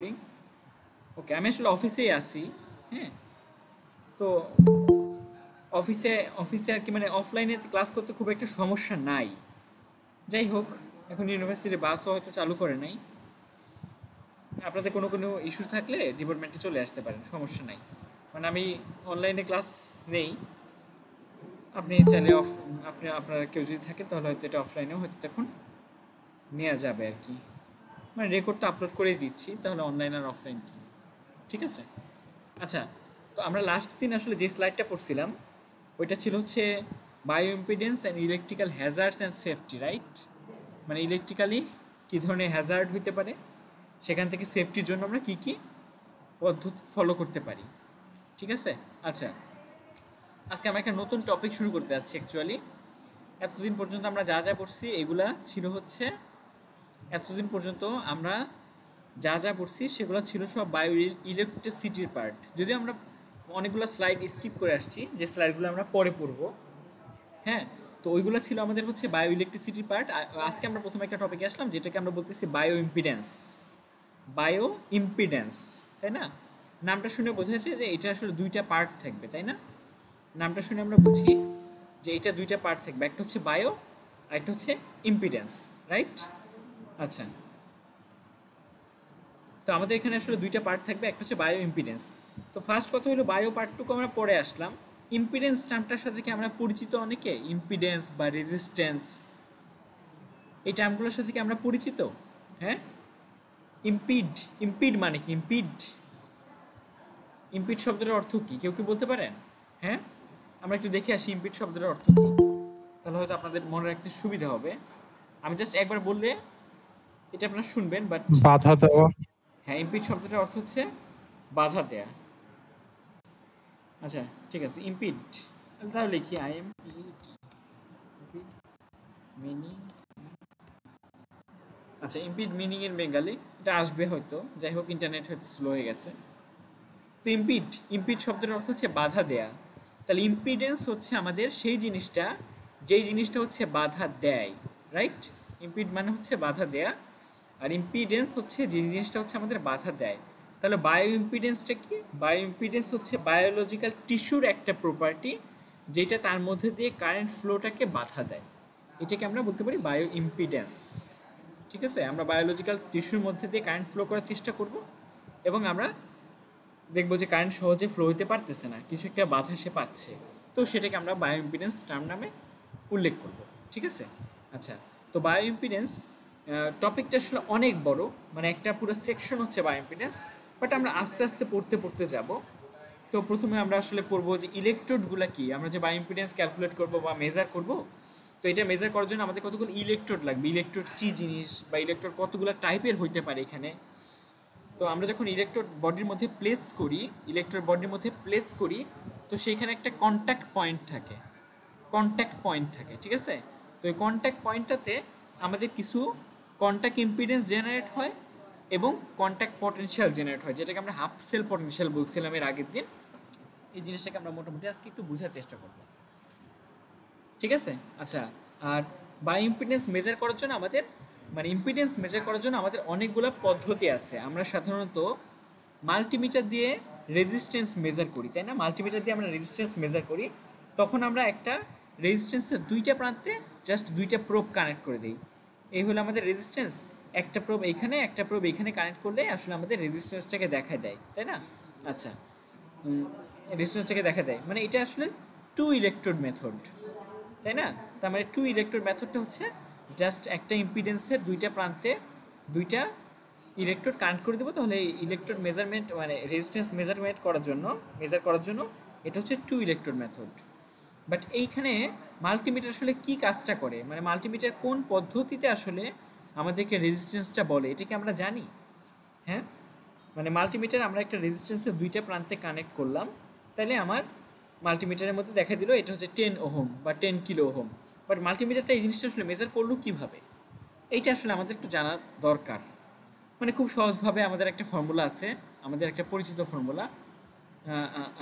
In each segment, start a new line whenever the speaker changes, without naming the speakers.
ওকে, আমি আসলে অফিসেই আছি। হ্যাঁ, তো অফিসে অফিসে আর কি মানে অফলাইনে ক্লাস করতে খুব একটা সমস্যা নাই। যাই হোক, এখন ইউনিভার্সিটির বাসও হয়তো চালু করে নাই। আপনাদের কোনো কোনো ইস্যু থাকলে ডিপার্টমেন্টে চলে আসতে পারেন, সমস্যা নাই। মানে আমি অনলাইনে ক্লাস নেই, আপনি চাইলে আপনি আপনার কেউ যদি থাকে তাহলে হয়তো এটা অফলাইনেও হয়তো তখন নেওয়া যাবে আর কি। মানে রেকর্ড তো আপলোড করেই দিচ্ছি, তাহলে অনলাইন আর অফলাইন কি, ঠিক আছে? আচ্ছা, তো আমরা লাস্ট দিন আসলে যে স্লাইডটা পড়ছিলাম ওইটা ছিল হচ্ছে bio impedance and electrical hazards and safety, right? মানে ইলেকট্রিক্যালি কী ধরনের হ্যাজার্ড হইতে পারে, সেখান থেকে সেফটির জন্য আমরা কী কী পদ্ধতি ফলো করতে পারি, ঠিক আছে? আচ্ছা, আজকে আমরা একটা নতুন টপিক শুরু করতে যাচ্ছি অ্যাকচুয়ালি। এতদিন পর্যন্ত আমরা যা যা পড়ছি এগুলা ছিল হচ্ছে, এতদিন পর্যন্ত আমরা যা যা পড়ছি সেগুলো ছিল সব বায়ো ইলেকট্রিসিটির পার্ট। যদিও আমরা অনেকগুলো স্লাইড স্কিপ করে আসছি, যে স্লাইডগুলো আমরা পরে পড়বো। হ্যাঁ, তো ওইগুলো ছিল আমাদের হচ্ছে বায়ো ইলেকট্রিসিটির পার্ট। আজকে আমরা প্রথমে একটা টপিকে আসলাম যেটাকে আমরা বলতেছি বায়ো ইম্পিডেন্স। বায়ো ইম্পিডেন্স, তাই না? নামটা শুনে বোঝা যাচ্ছে যে এটা আসলে দুইটা পার্ট থাকবে, তাই না? নামটা শুনে আমরা বুঝি যে এটা দুইটা পার্ট থাকবে, একটা হচ্ছে বায়ো আর একটা হচ্ছে ইম্পিডেন্স, রাইট? আচ্ছা, তো আমাদের এখানে আসলে দুইটা পার্ট থাকবে, একটা হচ্ছে বায়ো ইম্পিডেন্স। তো ফার্স্ট কথা হলো বায়ো পার্টটুকু আমরা পরে আসলাম। ইম্পিডেন্স টার্মটার সাথে কি আমরা পরিচিত অনেকে? ইম্পিডেন্স বা রেজিস্ট্যান্স, এই টার্মগুলোর সাথে কি আমরা পরিচিত? হ্যাঁ, ইম্পিড, ইম্পিড মানে কি? ইম্পিড, ইম্পিড শব্দের অর্থ কি কেউ কি বলতে পারেন? হ্যাঁ, আমরা একটু দেখে আসি ইম্পিড শব্দের অর্থ কি, তাহলে হয়তো আপনাদের মনে রাখতে সুবিধা হবে। আমি জাস্ট একবার বললে এটা আপনারা শুনবেন, বাট
বাধা দেওয়া।
হ্যাঁ, ইম্পিড শব্দটার অর্থ হচ্ছে বাধা দেয়া। আচ্ছা, ঠিক আছে, ইম্পিড, তাহলে লিখি আই এম পি মিনিং। আচ্ছা, ইম্পিড মিনিং এর বেঙ্গালি এটা আসবে হয়তো, যাই হোক ইন্টারনেট হয়তো স্লো হয়ে গেছে। তো ইম্পিড, ইম্পিড শব্দের অর্থ হচ্ছে বাধা দেয়া। তাহলে ইম্পিডেন্স হচ্ছে আমাদের সেই জিনিসটা, যেই জিনিসটা হচ্ছে বাধা দেয়, রাইট? ইম্পিড মানে হচ্ছে বাধা দেয়া, আর ইম্পিডেন্স হচ্ছে যে জিনিসটা হচ্ছে আমাদের বাধা দেয়। তাহলে বায়ো ইম্পিডেন্সটা কি? বায়ো ইম্পিডেন্স হচ্ছে বায়োলজিক্যাল টিস্যুর একটা প্রপার্টি, যেটা তার মধ্যে দিয়ে কারেন্ট ফ্লোটাকে বাধা দেয়। এটাকে আমরা বলতে পারি বায়ো ইম্পিডেন্স, ঠিক আছে? আমরা বায়োলজিক্যাল টিস্যুর মধ্যে দিয়ে কারেন্ট ফ্লো করার চেষ্টা করব, এবং আমরা দেখবো যে কারেন্ট সহজে ফ্লো হতে পারতেছে না, কিছু একটা বাধা সে পাচ্ছে, তো সেটাকে আমরা বায়ো ইম্পিডেন্স টার্ম নামে উল্লেখ করব, ঠিক আছে? আচ্ছা, তো বায়ো ইম্পিডেন্স টপিকটা আসলে অনেক বড়, মানে একটা পুরো সেকশন হচ্ছে বায়ো ইম্পিডেন্স, বাট আমরা আস্তে আস্তে পড়তে পড়তে যাব। তো প্রথমে আমরা আসলে পড়বো যে ইলেকট্রোডগুলো কি, আমরা যে বায়ো ইম্পিডেন্স ক্যালকুলেট করব বা মেজার করব, তো এটা মেজার করার জন্য আমাদের কতগুলো ইলেকট্রোড লাগবে, ইলেকট্রোড কী জিনিস বা ইলেকট্রোড কতগুলো টাইপের হইতে পারে এখানে। তো আমরা যখন ইলেকট্রোড বডির মধ্যে প্লেস করি, ইলেকট্রোড বডির মধ্যে প্লেস করি, তো সেইখানে একটা কন্ট্যাক্ট পয়েন্ট থাকে, কন্ট্যাক্ট পয়েন্ট থাকে, ঠিক আছে? তো এই কন্ট্যাক্ট পয়েন্টটাতে আমাদের কিছু কন্ট্যাক্ট ইম্পিডেন্স জেনারেট হয় এবং কন্ট্যাক্ট পটেনশিয়াল জেনারেট হয়, যেটাকে আমরা হাফ সেল পটেনশিয়াল বলছিলাম এর আগের দিন। এই জিনিসটাকে আমরা মোটামুটি আজকে একটু বোঝার চেষ্টা করব, ঠিক আছে? আচ্ছা, আর বাই ইম্পিডেন্স মেজার করার জন্য আমাদের, মানে ইম্পিডেন্স মেজার করার জন্য আমাদের অনেকগুলো পদ্ধতি আছে। আমরা সাধারণত মাল্টিমিটার দিয়ে রেজিস্ট্যান্স মেজার করি, তাই না? মাল্টিমিটার দিয়ে আমরা রেজিস্ট্যান্স মেজার করি, তখন আমরা একটা রেজিস্ট্যান্সের দুইটা প্রান্তে জাস্ট দুইটা প্রোব কানেক্ট করে দিই। এই হলো আমাদের রেজিস্ট্যান্স, একটা প্রোব এইখানে একটা প্রোব এইখানে কানেক্ট করলে আসলে আমাদের রেজিস্ট্যান্সটাকে দেখায় দেয়, তাই না? আচ্ছা, রেজিস্ট্যান্সটাকে দেখা দেয়, মানে এটা আসলে টু ইলেকট্রোড মেথড, তাই না? তার মানে টু ইলেকট্রোড মেথডটা হচ্ছে জাস্ট একটা ইম্পিডেন্সের দুইটা প্রান্তে দুইটা ইলেকট্রোড কানেক্ট করে দেবো, তাহলে ইলেকট্রোড মেজারমেন্ট মানে রেজিস্ট্যান্স মেজারমেন্ট করার জন্য, মেজার করার জন্য এটা হচ্ছে টু ইলেকট্রোড মেথড। বাট এইখানে মাল্টিমিটার আসলে কি কাজটা করে, মানে মাল্টিমিটার কোন পদ্ধতিতে আসলে আমাদেরকে রেজিস্ট্যান্সটা বলে, এটা কি আমরা জানি? হ্যাঁ, মানে মাল্টিমিটার আমরা একটা রেজিস্ট্যান্সের দুইটা প্রান্তে কানেক্ট করলাম, তাহলে আমার মাল্টিমিটারের মধ্যে দেখা দিল এটা হচ্ছে 10 ওহম বা 10 কিলো ওহম। বাট মাল্টিমিটারটা এই জিনিসটা আসলে মেজার করলো কীভাবে, এইটা আসলে আমাদের একটু জানার দরকার। মানে খুব সহজভাবে আমাদের একটা ফর্মুলা আছে, আমাদের একটা পরিচিত ফর্মুলা,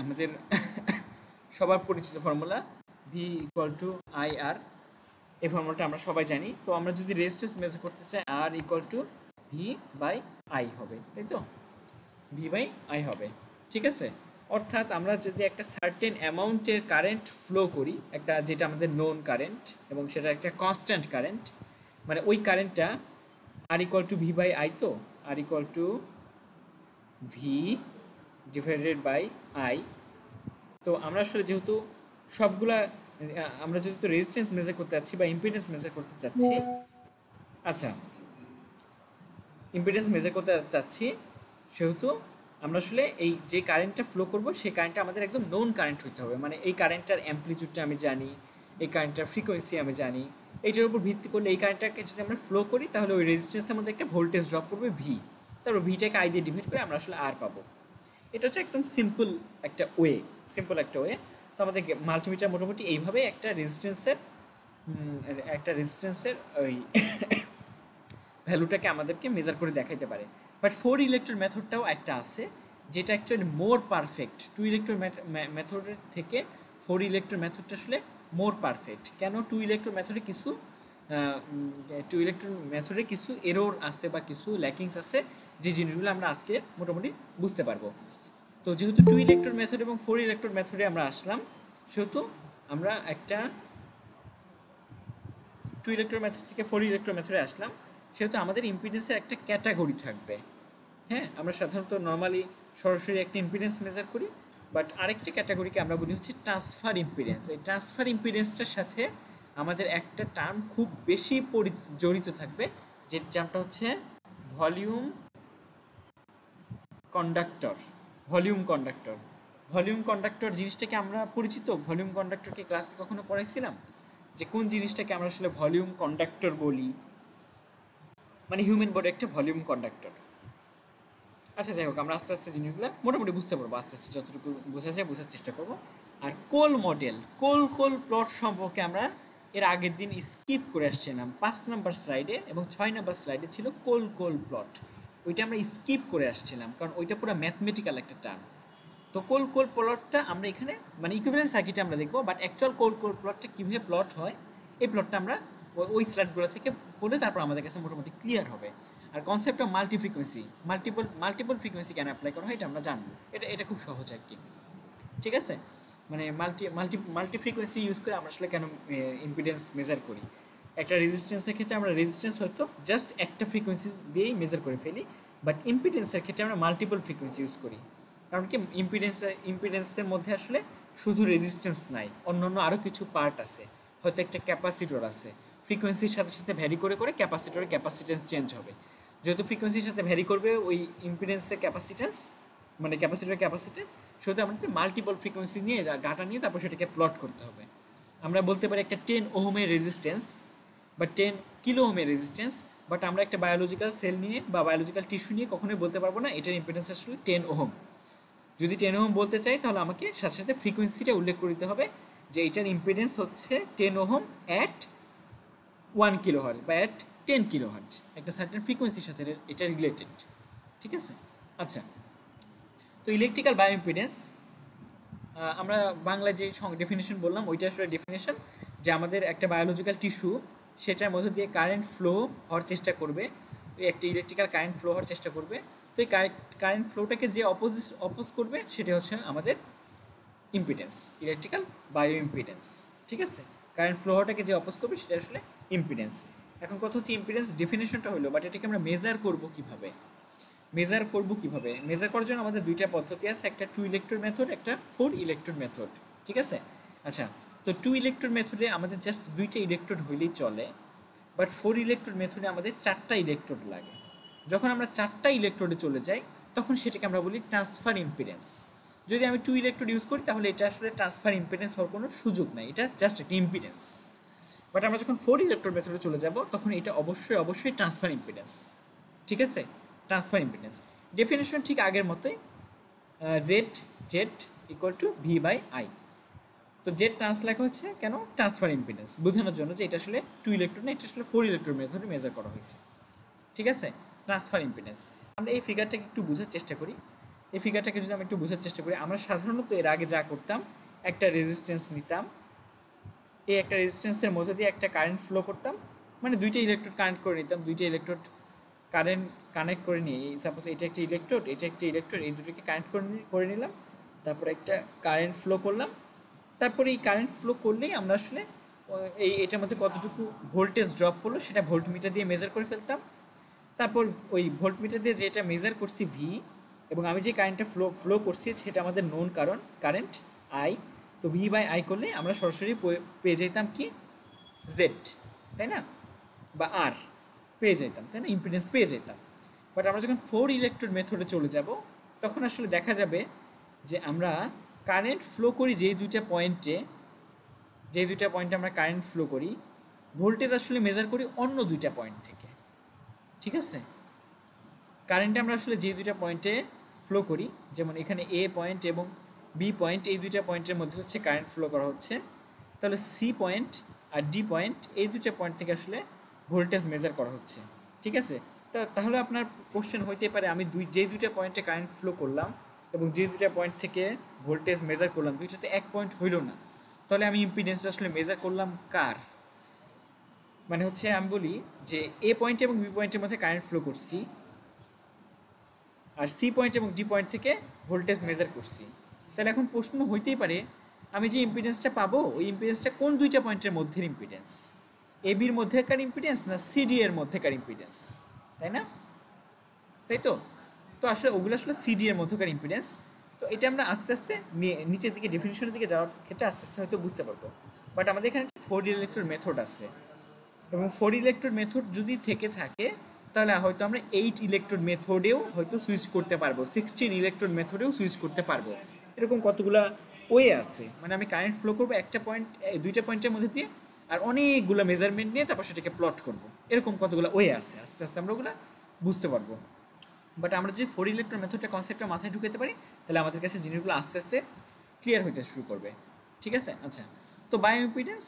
আমাদের সবার পরিচিত formula V equal to I R, এই ফর্মুলাটা আমরা সবাই জানি। তো আমরা যদি রেজিস্ট্যান্স মেজার করতে চাই R equal to V by I হবে, তাই তো? ভি বাই আই হবে, ঠিক আছে। অর্থাৎ আমরা যদি একটা সার্টেন অ্যামাউন্টের কারেন্ট ফ্লো করি, একটা যেটা আমাদের নোন কারেন্ট এবং সেটা একটা কনস্ট্যান্ট কারেন্ট, মানে ওই কারেন্টটা R equal to V by I, তো R equal to V divided by I. তো আমরা আসলে যেহেতু সবগুলা আমরা যেহেতু রেজিস্ট্যান্স মেজার করতে চাচ্ছি বা ইম্পিডেন্স মেজার করতে চাচ্ছি, আচ্ছা ইম্পিডেন্স মেজার করতে চাচ্ছি, সেহেতু আমরা আসলে এই যে কারেন্টটা ফ্লো করব সেই কারেন্টটা আমাদের একদম নোন কারেন্ট হতে হবে, মানে এই কারেন্টটার অ্যাম্পলিটিউডটা আমি জানি, এই কারেন্টটার ফ্রিকোয়েন্সি আমি জানি। এইটার উপর ভিত্তি করলে এই কারেন্টটাকে যদি আমরা ফ্লো করি তাহলে ওই রেজিস্ট্যান্সের মধ্যে একটা ভোল্টেজ ড্রপ করবে ভি, তারপর ভিটাকে আই দিয়ে ডিভাইড করে আমরা আসলে আর পাবো। এটা হচ্ছে একদম সিম্পল একটা ওয়ে, সিম্পল একটা ওয়ে। তো আমাদের মাল্টিমিটার মোটামুটি এইভাবে একটা রেজিস্ট্যান্সের ওই ভ্যালুটাকে আমাদেরকে মেজার করে দেখাইতে পারে। বাট 4 ইলেকট্রোড মেথডটাও একটা আছে যেটা অ্যাকচুয়ালি মোর পারফেক্ট। 2 ইলেকট্রোড মেথডের থেকে 4 ইলেকট্রোড মেথডটা আসলে মোর পারফেক্ট। কেন? 2 ইলেকট্রোড মেথডে কিছু এরর আছে বা কিছু ল্যাকিংস আছে, যে জিনিসগুলো আমরা আজকে মোটামুটি বুঝতে পারবো। তো যেহেতু 2 ইলেকট্রোড মেথড এবং 4 ইলেকট্রোড মেথডে আমরা আসলাম, সেহেতু আমরা একটা 2 ইলেকট্রোড মেথড থেকে 4 ইলেকট্রোড মেথডে আসলাম, সেহেতু আমাদের ইম্পিডেন্সের একটা ক্যাটাগরি থাকবে। হ্যাঁ, আমরা সাধারণত নর্মালি সরাসরি একটা ইম্পিডেন্স মেজার করি, বাট আরেকটা ক্যাটাগরিকে আমরা বলি হচ্ছে ট্রান্সফার ইম্পিডেন্স। এই ট্রান্সফার ইম্পিডেন্সটার সাথে আমাদের একটা টার্ম খুব বেশি জড়িত থাকবে, যে টার্মটা হচ্ছে volume conductor. Volume conductor volume conductor জিনিসটাকে আমরা পরিচিত। ভলিউম কন্ডাক্টরকে ক্লাসে কখনো পড়াইছিলাম যে কোন জিনিসটাকে আমরা আসলে ভলিউম কন্ডাক্টর বলি, মানে হিউম্যান বডি একটা ভলিউম কন্ডাক্টর। আচ্ছা যাই হোক, আমরা আস্তে আস্তে জিনিসগুলো মোটামুটি বুঝতে পারবো, আস্তে আস্তে যতটুকু বোঝা যায় বোঝার চেষ্টা করবো। আর কোল মডেল, কোল প্লট সম্পর্কে আমরা এর আগের দিন স্কিপ করে আসছিলাম। 5 নম্বর স্লাইডে এবং 6 নম্বর স্লাইডে ছিল কোল প্লট, ওইটা আমরা স্কিপ করে আসছিলাম কারণ ওইটা পুরো ম্যাথমেটিক্যাল একটা টার্ম। তো কোল প্লটটা আমরা এখানে মানে ইকুইভ্যালেন্ট সার্কিটে আমরা দেখবো, বাট অ্যাকচুয়াল কোল প্লটটা কীভাবে প্লট হয় এই প্লটটা আমরা ওই স্লাইডগুলো থেকে পড়লে তারপর আমাদের কাছে মোটামুটি ক্লিয়ার হবে। আর concept of multi frequency, multiple frequency কেন অ্যাপ্লাই করা হয় এটা আমরা জানবো। এটা খুব সহজ আর কি, ঠিক আছে। মানে মাল্টি ফ্রিকোয়েন্সি ইউজ করে আমরা আসলে কেন ইম্পিডেন্স মেজার করি। একটা রেজিস্ট্যান্সের ক্ষেত্রে আমরা রেজিস্ট্যান্স হয়তো জাস্ট একটা ফ্রিকোয়েন্সি দিয়েই মেজার করে ফেলি, বাট ইম্পিডেন্সের ক্ষেত্রে আমরা মাল্টিপল ফ্রিকোয়েন্সি ইউজ করি। কারণ কি ইম্পিডেন্সের মধ্যে আসলে শুধু রেজিস্ট্যান্স নাই, অন্যান্য আরও কিছু পার্ট আছে, হয়তো একটা ক্যাপাসিটর আছে। ফ্রিকোয়েন্সির সাথে সাথে ভ্যারি করে করে ক্যাপাসিটরের ক্যাপাসিটেন্স চেঞ্জ হবে। যেহেতু ফ্রিকোয়েন্সির সাথে ভ্যারি করবে ওই ইম্পিডেন্সের ক্যাপাসিটেন্স, মানে ক্যাপাসিটরের ক্যাপাসিটেন্স, সেহেতু আমাদের মাল্টিপল ফ্রিকোয়েন্সি নিয়ে ডাটা নিয়ে তারপর সেটাকে প্লট করতে হবে। আমরা বলতে পারি একটা 10 ওহমের রেজিস্ট্যান্স বা 10 কিলো ওহমের রেজিস্ট্যান্স, বাট আমরা একটা বায়োলজিক্যাল সেল নিয়ে বা বায়োলজিক্যাল টিস্যু নিয়ে কখনোই বলতে পারবো না এটার ইম্পিডেন্স আসলে 10 ওহম। যদি 10 ওহম বলতে চাই তাহলে আমাকে সাথে সাথে ফ্রিকোয়েন্সিটা উল্লেখ করে দিতে হবে যে এটার ইম্পিডেন্স হচ্ছে 10 ওহম অ্যাট 1 কিলো হার্জ বা অ্যাট 10 কিলো হার্জ, একটা সার্টেন ফ্রিকোয়েন্সির সাথে এটা রিলেটেড, ঠিক আছে। আচ্ছা, তো ইলেকট্রিক্যাল বায়ো ইম্পিডেন্স আমরা বাংলায় যে ডেফিনেশন বললাম ওইটা আসলে ডেফিনেশন যে আমাদের একটা বায়োলজিক্যাল টিস্যু, সেটার মধ্যে দিয়ে কারেন্ট ফ্লো হওয়ার চেষ্টা করবে, একটা ইলেকট্রিক্যাল কারেন্ট ফ্লো হওয়ার চেষ্টা করবে। তো এই কারেন্ট ফ্লোটাকে যে অপোজ করবে সেটা হচ্ছে আমাদের ইম্পিডেন্স, ইলেকট্রিক্যাল বায়ো ইম্পিডেন্স, ঠিক আছে। কারেন্ট ফ্লো হওয়াটাকে যে অপোজ করবে সেটা আসলে ইম্পিডেন্স। এখন কথা হচ্ছে ইম্পিডেন্স ডেফিনেশনটা হলো, বাট এটাকে আমরা মেজার করবো কীভাবে। মেজার করার জন্য আমাদের দুইটা পদ্ধতি আছে, একটা 2 ইলেকট্রোড মেথড, একটা 4 ইলেকট্রোড মেথড, ঠিক আছে। আচ্ছা, তো 2 ইলেকট্রোড মেথডে আমাদের জাস্ট 2টা ইলেকট্রোড হইলেই চলে, বাট 4 ইলেকট্রোড মেথডে আমাদের 4টা ইলেকট্রোড লাগে। যখন আমরা 4টা ইলেকট্রোডে চলে যাই তখন সেটাকে আমরা বলি ট্রান্সফার ইম্পিডেন্স। যদি আমি 2 ইলেকট্রোড ইউজ করি তাহলে এটা আসলে ট্রান্সফার ইম্পিডেন্স হওয়ার কোনো সুযোগ নাই, এটা জাস্ট একটা ইম্পিডেন্স। বাট আমরা যখন 4 ইলেকট্রোড মেথডে চলে যাব তখন এটা অবশ্যই ট্রান্সফার ইম্পিডেন্স, ঠিক আছে। ট্রান্সফার ইম্পিডেন্স ডেফিনেশন ঠিক আগের মতোই, Z equal to V by I. তো জেড ট্রান্স লেখা হচ্ছে কেন, ট্রান্সফার ইম্পিডেন্স বোঝানোর জন্য যে এটা আসলে 2 ইলেকট্রোড না, এটা আসলে 4 ইলেকট্রোড মেথডে মেজার করা হয়েছে, ঠিক আছে। ট্রান্সফার ইম্পিডেন্স আমরা এই ফিগারটাকে একটু বোঝার চেষ্টা করি। এই ফিগারটাকে যদি আমি একটু বোঝার চেষ্টা করি, আমরা সাধারণত এর আগে যা করতাম একটা রেজিস্ট্যান্স নিতাম, এই একটা রেজিস্ট্যান্সের মধ্যে দিয়ে একটা কারেন্ট ফ্লো করতাম, মানে দুইটা ইলেকট্রোড কানেক্ট করে নিতাম, দুইটা ইলেকট্রোড কারেন্ট কানেক্ট করে নিই, সাপোজ এটা একটা ইলেকট্রোড, এটা একটা ইলেকট্রোড, এই দুটোকে কানেক্ট করে নিলাম, তারপর একটা কারেন্ট ফ্লো করলাম, তারপরে এই কারেন্ট ফ্লো করলেই আমরা আসলে এটার মধ্যে কতটুকু ভোল্টেজ ড্রপ করলো সেটা ভোল্টমিটার দিয়ে মেজার করে ফেলতাম। তারপর ওই ভোল্টমিটার দিয়ে যেটা মেজার করছি ভি, এবং আমি যে কারেন্টটা ফ্লো করছি সেটা আমাদের নোন কারেন্ট আই, তো ভি বাই আই করলে আমরা সরাসরি পেয়ে যেতাম কি জেড, তাই না, বা আর পেয়ে যেতাম, তাই না, ইম্পিডেন্স পেয়ে যেতাম। বাট আমরা যখন 4 ইলেকট্রোড মেথডে চলে যাব তখন আসলে দেখা যাবে যে আমরা কারেন্ট ফ্লো করি যেই দুইটা পয়েন্টে আমরা কারেন্ট ফ্লো করি, ভোল্টেজ আসলে মেজার করি অন্য দুইটা পয়েন্ট থেকে। ঠিক আছে, কারেন্টে আমরা আসলে যে দুইটা পয়েন্টে ফ্লো করি, যেমন এখানে এ পয়েন্ট এবং বি পয়েন্ট, এই দুইটা পয়েন্টের মধ্যে হচ্ছে কারেন্ট ফ্লো করা হচ্ছে, তাহলে সি পয়েন্ট আর ডি পয়েন্ট এই দুইটা পয়েন্ট থেকে আসলে ভোল্টেজ মেজার করা হচ্ছে। ঠিক আছে, তাহলে আপনার কোশ্চেন হইতে পারে আমি যে দুইটা পয়েন্টে কারেন্ট ফ্লো করলাম এবং যে দুইটা পয়েন্ট থেকে ভোল্টেজ মেজার করলাম দুইটাতে এক পয়েন্ট হইল না, তাহলে আমি ইম্পিডেন্সটা আসলে মেজার করলাম কার? মানে হচ্ছে আমি বলি যে এ পয়েন্ট এবং বি পয়েন্টের মধ্যে কারেন্ট ফ্লো করছি, আর সি পয়েন্ট এবং ডি পয়েন্ট থেকে ভোল্টেজ মেজার করছি, তাহলে এখন প্রশ্ন হইতেই পারে আমি যে ইম্পিডেন্সটা পাবো ওই ইম্পিডেন্সটা কোন দুইটা পয়েন্টের মধ্যে ইম্পিডেন্স, এ বির মধ্যেকার ইম্পিডেন্স না সিডি এর মধ্যেকার ইম্পিডেন্স, তাই না? তাই তো আসলে ওগুলো আসলে সিডি এর মধ্যকার ইম্পিডেন্স। তো এটা আমরা আস্তে আস্তে নিচের দিকে ডেফিনিশনের দিকে যাওয়ার ক্ষেত্রে আস্তে আস্তে হয়তো বুঝতে পারবো। বাট আমাদের এখানে 4 ইলেকট্রোড মেথড আছে, এবং 4 ইলেকট্রোড মেথড যদি থেকে থাকে তাহলে হয়তো আমরা 8 ইলেকট্রোড মেথডেও হয়তো সুইচ করতে পারবো, 16 ইলেকট্রোড মেথডেও সুইচ করতে পারবো। এরকম কতগুলা ওয়ে আছে, মানে আমি কারেন্ট ফ্লো করবো একটা পয়েন্ট দুইটা পয়েন্টের মধ্যে দিয়ে, আর অনেকগুলো মেজারমেন্ট নিয়ে তারপর সেটাকে প্লট করব। এরকম কতগুলো ওয়ে আছে, আস্তে আস্তে আমরা ওগুলো বুঝতে পারবো। বাট আমরা যদি 4 ইলেকট্রোড মেথডটা কনসেপ্টটা মাথায় ঢুকাতে পারি তাহলে আমাদের কাছে জিনিসগুলো আস্তে আস্তে ক্লিয়ার হতে শুরু করবে। ঠিক আছে, আচ্ছা, তো বায়ো ইম্পিডেন্স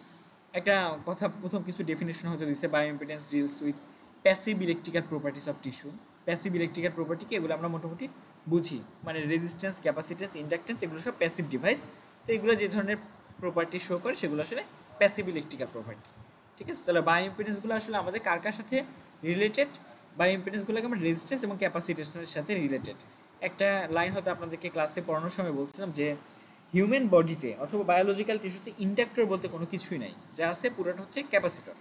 একটা কথা, প্রথম কিছু ডেফিনেশন হতে দিচ্ছে। Bio impedance deals with passive electrical properties of tissue. Passive electrical প্রপার্টিকে এগুলো আমরা মোটামুটি বুঝি, মানে রেজিস্ট্যান্স, ক্যাপাসিটেন্স, ইন্ডাকটেন্স, এগুলো সব প্যাসিভ ডিভাইস। তো এগুলো যে ধরনের প্রপার্টি শো করে সেগুলো আসলে প্যাসিভ ইলেকট্রিক্যাল প্রপার্টি। ঠিক আছে, তাহলে বায়ো ইম্পিডেন্সগুলো আসলে আমাদের কার কার সাথে রিলেটেড? বায়ো ইম্পিডেন্সগুলোকে আমরা রেজিস্ট্যান্স এবং ক্যাপাসিটেন্সের সাথে রিলেটেড। একটা লাইন হয়তো আপনাদেরকে ক্লাসে পড়ানোর সময় বলছিলাম যে হিউম্যান বডিতে অথবা বায়োলজিক্যাল টিস্যুতে ইন্ডাক্টর বলতে কোনো কিছুই নাই, যা আছে পুরোটা হচ্ছে ক্যাপাসিটর।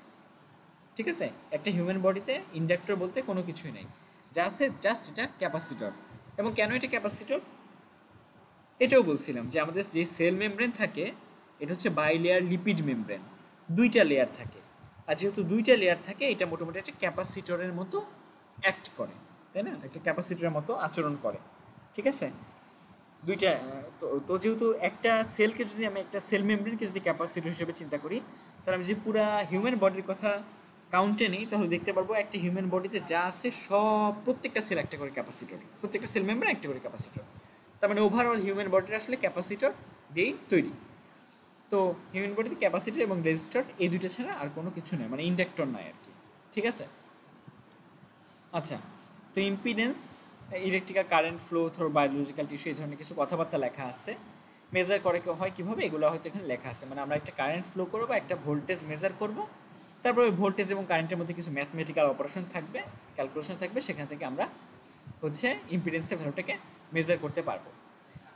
ঠিক আছে, একটা হিউম্যান বডিতে ইন্ডাক্টর বলতে কোনো কিছুই নাই, যা আছে জাস্ট এটা ক্যাপাসিটর। এবং কেন এটা ক্যাপাসিটর এটাও বলছিলাম যে আমাদের যে সেল মেমব্রেন থাকে এটা হচ্ছে বাইলেয়ার লিপিড মেমব্রেন, দুইটা লেয়ার থাকে, আর যেহেতু দুইটা লেয়ার থাকে এটা মোটামুটি একটা ক্যাপাসিটরের মতো অ্যাক্ট করে, তাই না, একটা ক্যাপাসিটরের মতো আচরণ করে। ঠিক আছে, দুইটা তো যেহেতু একটা সেলকে যদি আমি একটা সেল মেমব্রেনকে যদি ক্যাপাসিটর হিসেবে চিন্তা করি, তাহলে আমি যদি পুরো হিউম্যান বডির কথা কাউন্টে নিই তাহলে দেখতে পারবো একটা হিউম্যান বডিতে যা আছে সব প্রত্যেকটা সেল একটা করে ক্যাপাসিটর, প্রত্যেকটা সেল মেমব্রেন একটা করে ক্যাপাসিটর। তার মানে ওভারঅল হিউম্যান বডির আসলে ক্যাপাসিটর দিয়েই তৈরি। তো হিউম্যান বডিতে ক্যাপাসিটর এবং রেজিস্টর এই দুটো ছাড়া আর কোনো কিছু নেই, মানে ইন্ডাক্টর নয় আর কি। ঠিক আছে, আচ্ছা, তো impedance, electrical current flow through biological tissue, এই ধরনের কিছু কথাবার্তা লেখা আছে। মেজার করে হয় কীভাবে এগুলো হয়তো এখানে লেখা আছে, মানে আমরা একটা কারেন্ট ফ্লো করবো বা একটা ভোল্টেজ মেজার করব, তারপর ওই ভোল্টেজ এবং কারেন্টের মধ্যে কিছু ম্যাথমেটিক্যাল অপারেশন থাকবে, ক্যালকুলেশন থাকবে, সেখান থেকে আমরা হচ্ছে ইম্পিডেন্সের ভ্যালুটাকে মেজার করতে পারবো।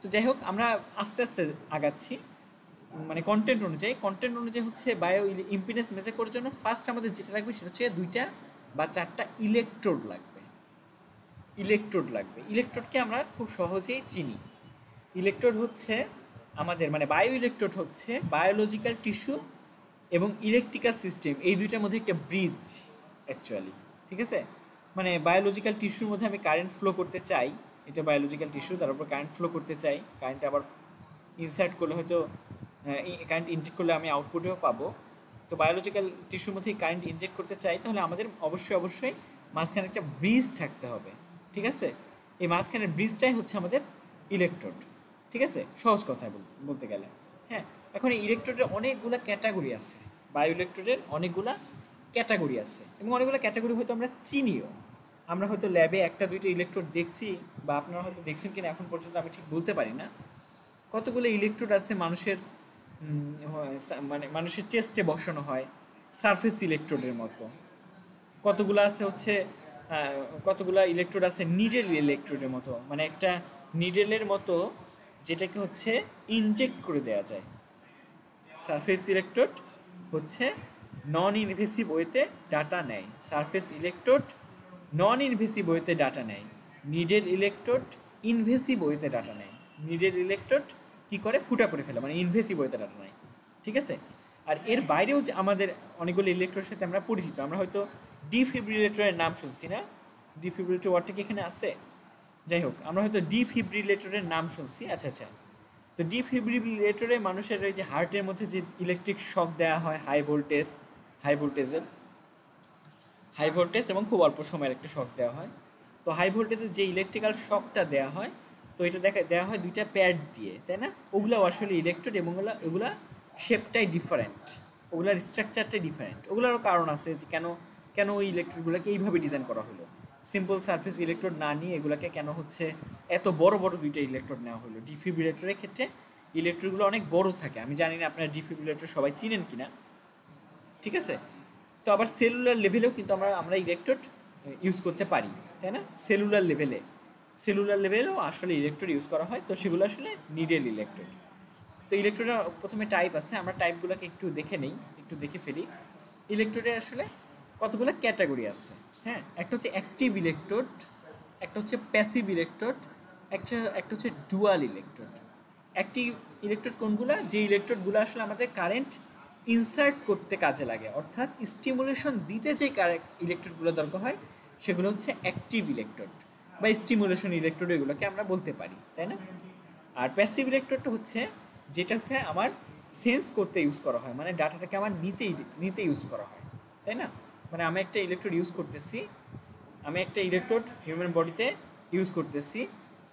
তো যাই হোক, আমরা আস্তে আস্তে আগাচ্ছি, মানে কন্টেন্ট অনুযায়ী হচ্ছে বায়ো ইম্পিডেন্স মেজার করার জন্য ফার্স্ট আমাদের যেটা লাগবে সেটা হচ্ছে 2টা বা 4টা ইলেকট্রোড লাগবে। ইলেকট্রোডকে আমরা খুব সহজেই চিনি। ইলেকট্রোড হচ্ছে আমাদের, মানে বায়ো ইলেকট্রোড হচ্ছে বায়োলজিক্যাল টিস্যু এবং ইলেকট্রিক্যাল সিস্টেম, এই দুইটার মধ্যে একটা ব্রিজ অ্যাকচুয়ালি। ঠিক আছে, মানে বায়োলজিক্যাল টিস্যুর মধ্যে আমি কারেন্ট ফ্লো করতে চাই, এটা বায়োলজিক্যাল টিস্যু, তার উপর কারেন্ট ফ্লো করতে চাই, কারেন্ট আবার ইনসার্ট করলে হয়তো কারেন্ট ইনজেক্ট করলে আমি আউটপুটেও পাবো। তো বায়োলজিক্যাল টিস্যুর মধ্যে কারেন্ট ইনজেক্ট করতে চাই, তাহলে আমাদের অবশ্যই মাঝখানে একটা ব্রিজ থাকতে হবে। ঠিক আছে, এই মাঝখানের ব্রিজটাই হচ্ছে আমাদের ইলেকট্রোড। ঠিক আছে, সহজ কথায় বলতে গেলে। হ্যাঁ, এখন এই ইলেকট্রোডের অনেকগুলো ক্যাটাগরি আছে, বায়ো ইলেকট্রোডের অনেকগুলা ক্যাটাগরি আছে, এবং অনেকগুলো ক্যাটাগরি হয়তো আমরা চিনিও। আমরা হয়তো ল্যাবে 1-2টা ইলেকট্রোড দেখছি, বা আপনারা হয়তো দেখছেন কিনা এখন পর্যন্ত আমি ঠিক বলতে পারি না। কতগুলো ইলেকট্রোড আছে মানুষের, মানে মানুষের চেস্টে বসানো হয় সারফেস ইলেকট্রোডের মতো। কতগুলো আছে হচ্ছে কতগুলা ইলেকট্রোড আছে নিডেল ইলেকট্রোডের মতো, মানে একটা নিডেলের মতো যেটাকে হচ্ছে ইনজেক্ট করে দেওয়া যায়। সারফেস ইলেকট্রোড হচ্ছে নন ইনভেসিভ ওয়েতে ডাটা নেয়, সারফেস ইলেকট্রোড নন ইনভেসিভ ওয়েতে ডাটা নেয়, নিডেল ইলেকট্রোড ইনভেসিভ ওয়েতে ডাটা নেয়। নিডেল ইলেকট্রোড কী করে, ফুটা করে ফেলে, মানে ইনভেসিভ ওয়েতে ডাটা নেয়, ঠিক আছে। আর এর বাইরেও যে আমাদের অনেকগুলো ইলেকট্রোডের সাথে আমরা পরিচিত, আমরা হয়তো ডিফিব্রিলেটরের নাম শুনছি না, ডিফিব্রিলেটর ওয়ার্ডটা কি এখানে আছে? যাই হোক, আমরা হয়তো ডিফিব্রিলেটরের নাম শুনছি। আচ্ছা আচ্ছা, তো ডিফিব্রিলেটরে মানুষের ওই যে হার্টের মধ্যে যে ইলেকট্রিক শক দেওয়া হয় হাই ভোল্টেজ এবং খুব অল্প সময়ের একটা শক দেওয়া হয়। তো হাই ভোল্টেজের যে ইলেকট্রিক্যাল শকটা দেওয়া হয়, তো এটা দেওয়া হয় দুইটা প্যাড দিয়ে, তাই না? ওগুলাও আসলে ইলেকট্রোড এবং ওগুলা শেপটাই ডিফারেন্ট, ওগুলার স্ট্রাকচারটাই ডিফারেন্ট। ওগুলারও কারণ আছে যে কেন ওই ইলেকট্রোডগুলোকে এইভাবে ডিজাইন করা হলো, সিম্পল সারফেস ইলেকট্রোড না নিয়ে এগুলোকে কেন হচ্ছে এত বড় বড় দুইটা ইলেকট্রোড নেওয়া হলো। ডিফিব্রিলেটরের ক্ষেত্রে ইলেকট্রোডগুলো অনেক বড় থাকে, আমি জানি না আপনারা ডিফিব্রিলেটর সবাই চিনেন কিনা, ঠিক আছে। তো আবার সেলুলার লেভেলেও কিন্তু আমরা ইলেকট্রোড ইউজ করতে পারি, তাই না? সেলুলার লেভেলেও আসলে ইলেকট্রোড ইউজ করা হয়, তো সেগুলো আসলে নিডেল ইলেকট্রোড। তো ইলেকট্রোডের প্রথমে টাইপ আছে, আমরা টাইপগুলোকে একটু দেখে ফেলি। ইলেকট্রোডের আসলে কতগুলো ক্যাটাগরি আছে, হ্যাঁ। একটা হচ্ছে অ্যাক্টিভ ইলেকট্রোড, একটা হচ্ছে প্যাসিভ ইলেকট্রোড, একটা হচ্ছে ডুয়াল ইলেকট্রোড। অ্যাক্টিভ ইলেকট্রোড কোনগুলো? যে ইলেকট্রোডগুলো আসলে আমাদের কারেন্ট ইনসার্ট করতে কাজে লাগে, অর্থাৎ স্টিমুলেশন দিতে যে ইলেকট্রোডগুলো দরকার হয় সেগুলো হচ্ছে অ্যাক্টিভ ইলেকট্রোড বা স্টিমুলেশন ইলেকট্রোড, এগুলোকে আমরা বলতে পারি, তাই না? আর প্যাসিভ ইলেকট্রোডটা হচ্ছে যেটাকে আমার সেন্স করতে ইউজ করা হয়, মানে ডাটাটাকে আমার নিতে ইউজ করা হয়, তাই না? মানে আমি একটা ইলেকট্রোড হিউম্যান বডিতে ইউজ করতেছি,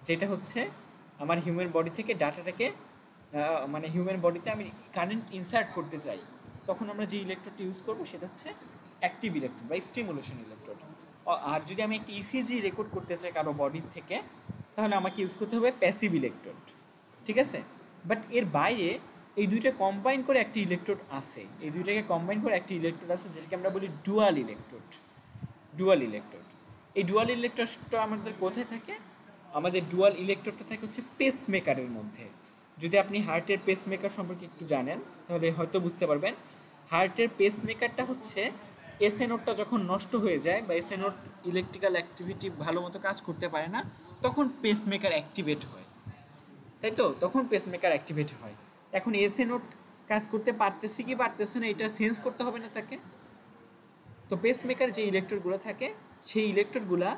যেটা হচ্ছে আমার হিউম্যান বডি থেকে ডাটাটাকে মানে হিউম্যান বডিতে আমি কারেন্ট ইনসার্ট করতে চাই, তখন আমরা যে ইলেকট্রোডটা ইউজ করবো সেটা হচ্ছে অ্যাক্টিভ ইলেকট্রোড বা স্টিমুলেশন ইলেকট্রোড। আর যদি আমি একটা ইসিজি রেকর্ড করতে চাই কারো বডির থেকে, তাহলে আমাকে ইউজ করতে হবে প্যাসিভ ইলেকট্রোড, ঠিক আছে। বাট এর বাইরে এই দুইটা কম্বাইন করে একটি ইলেকট্রোড আছে, যেটাকে আমরা বলি ডুয়াল ইলেকট্রোড। এই ডুয়াল ইলেকট্রোডটা আমাদের কোথায় থাকে? আমাদের ডুয়াল ইলেকট্রোডটা থাকে হচ্ছে পেসমেকারের মধ্যে। যদি আপনি হার্টের পেসমেকার সম্পর্কে একটু জানেন তাহলে হয়তো বুঝতে পারবেন, হার্টের পেসমেকারটা হচ্ছে এসএ নোডটা যখন নষ্ট হয়ে যায় বা এসএ নোড ইলেকট্রিক্যাল অ্যাক্টিভিটি ভালো মতো কাজ করতে পারে না, তখন পেসমেকার অ্যাক্টিভেট হয়, তাই তো? তখন পেসমেকার অ্যাক্টিভেট হয়। এখন এসএ নোড কাজ করতে পারতেছে কি পারতেছে না এটা সেন্স করতে হবে না তাকে। তো পেসমেকার যে ইলেকট্রোডগুলো থাকে সেই ইলেকট্রোডগুলো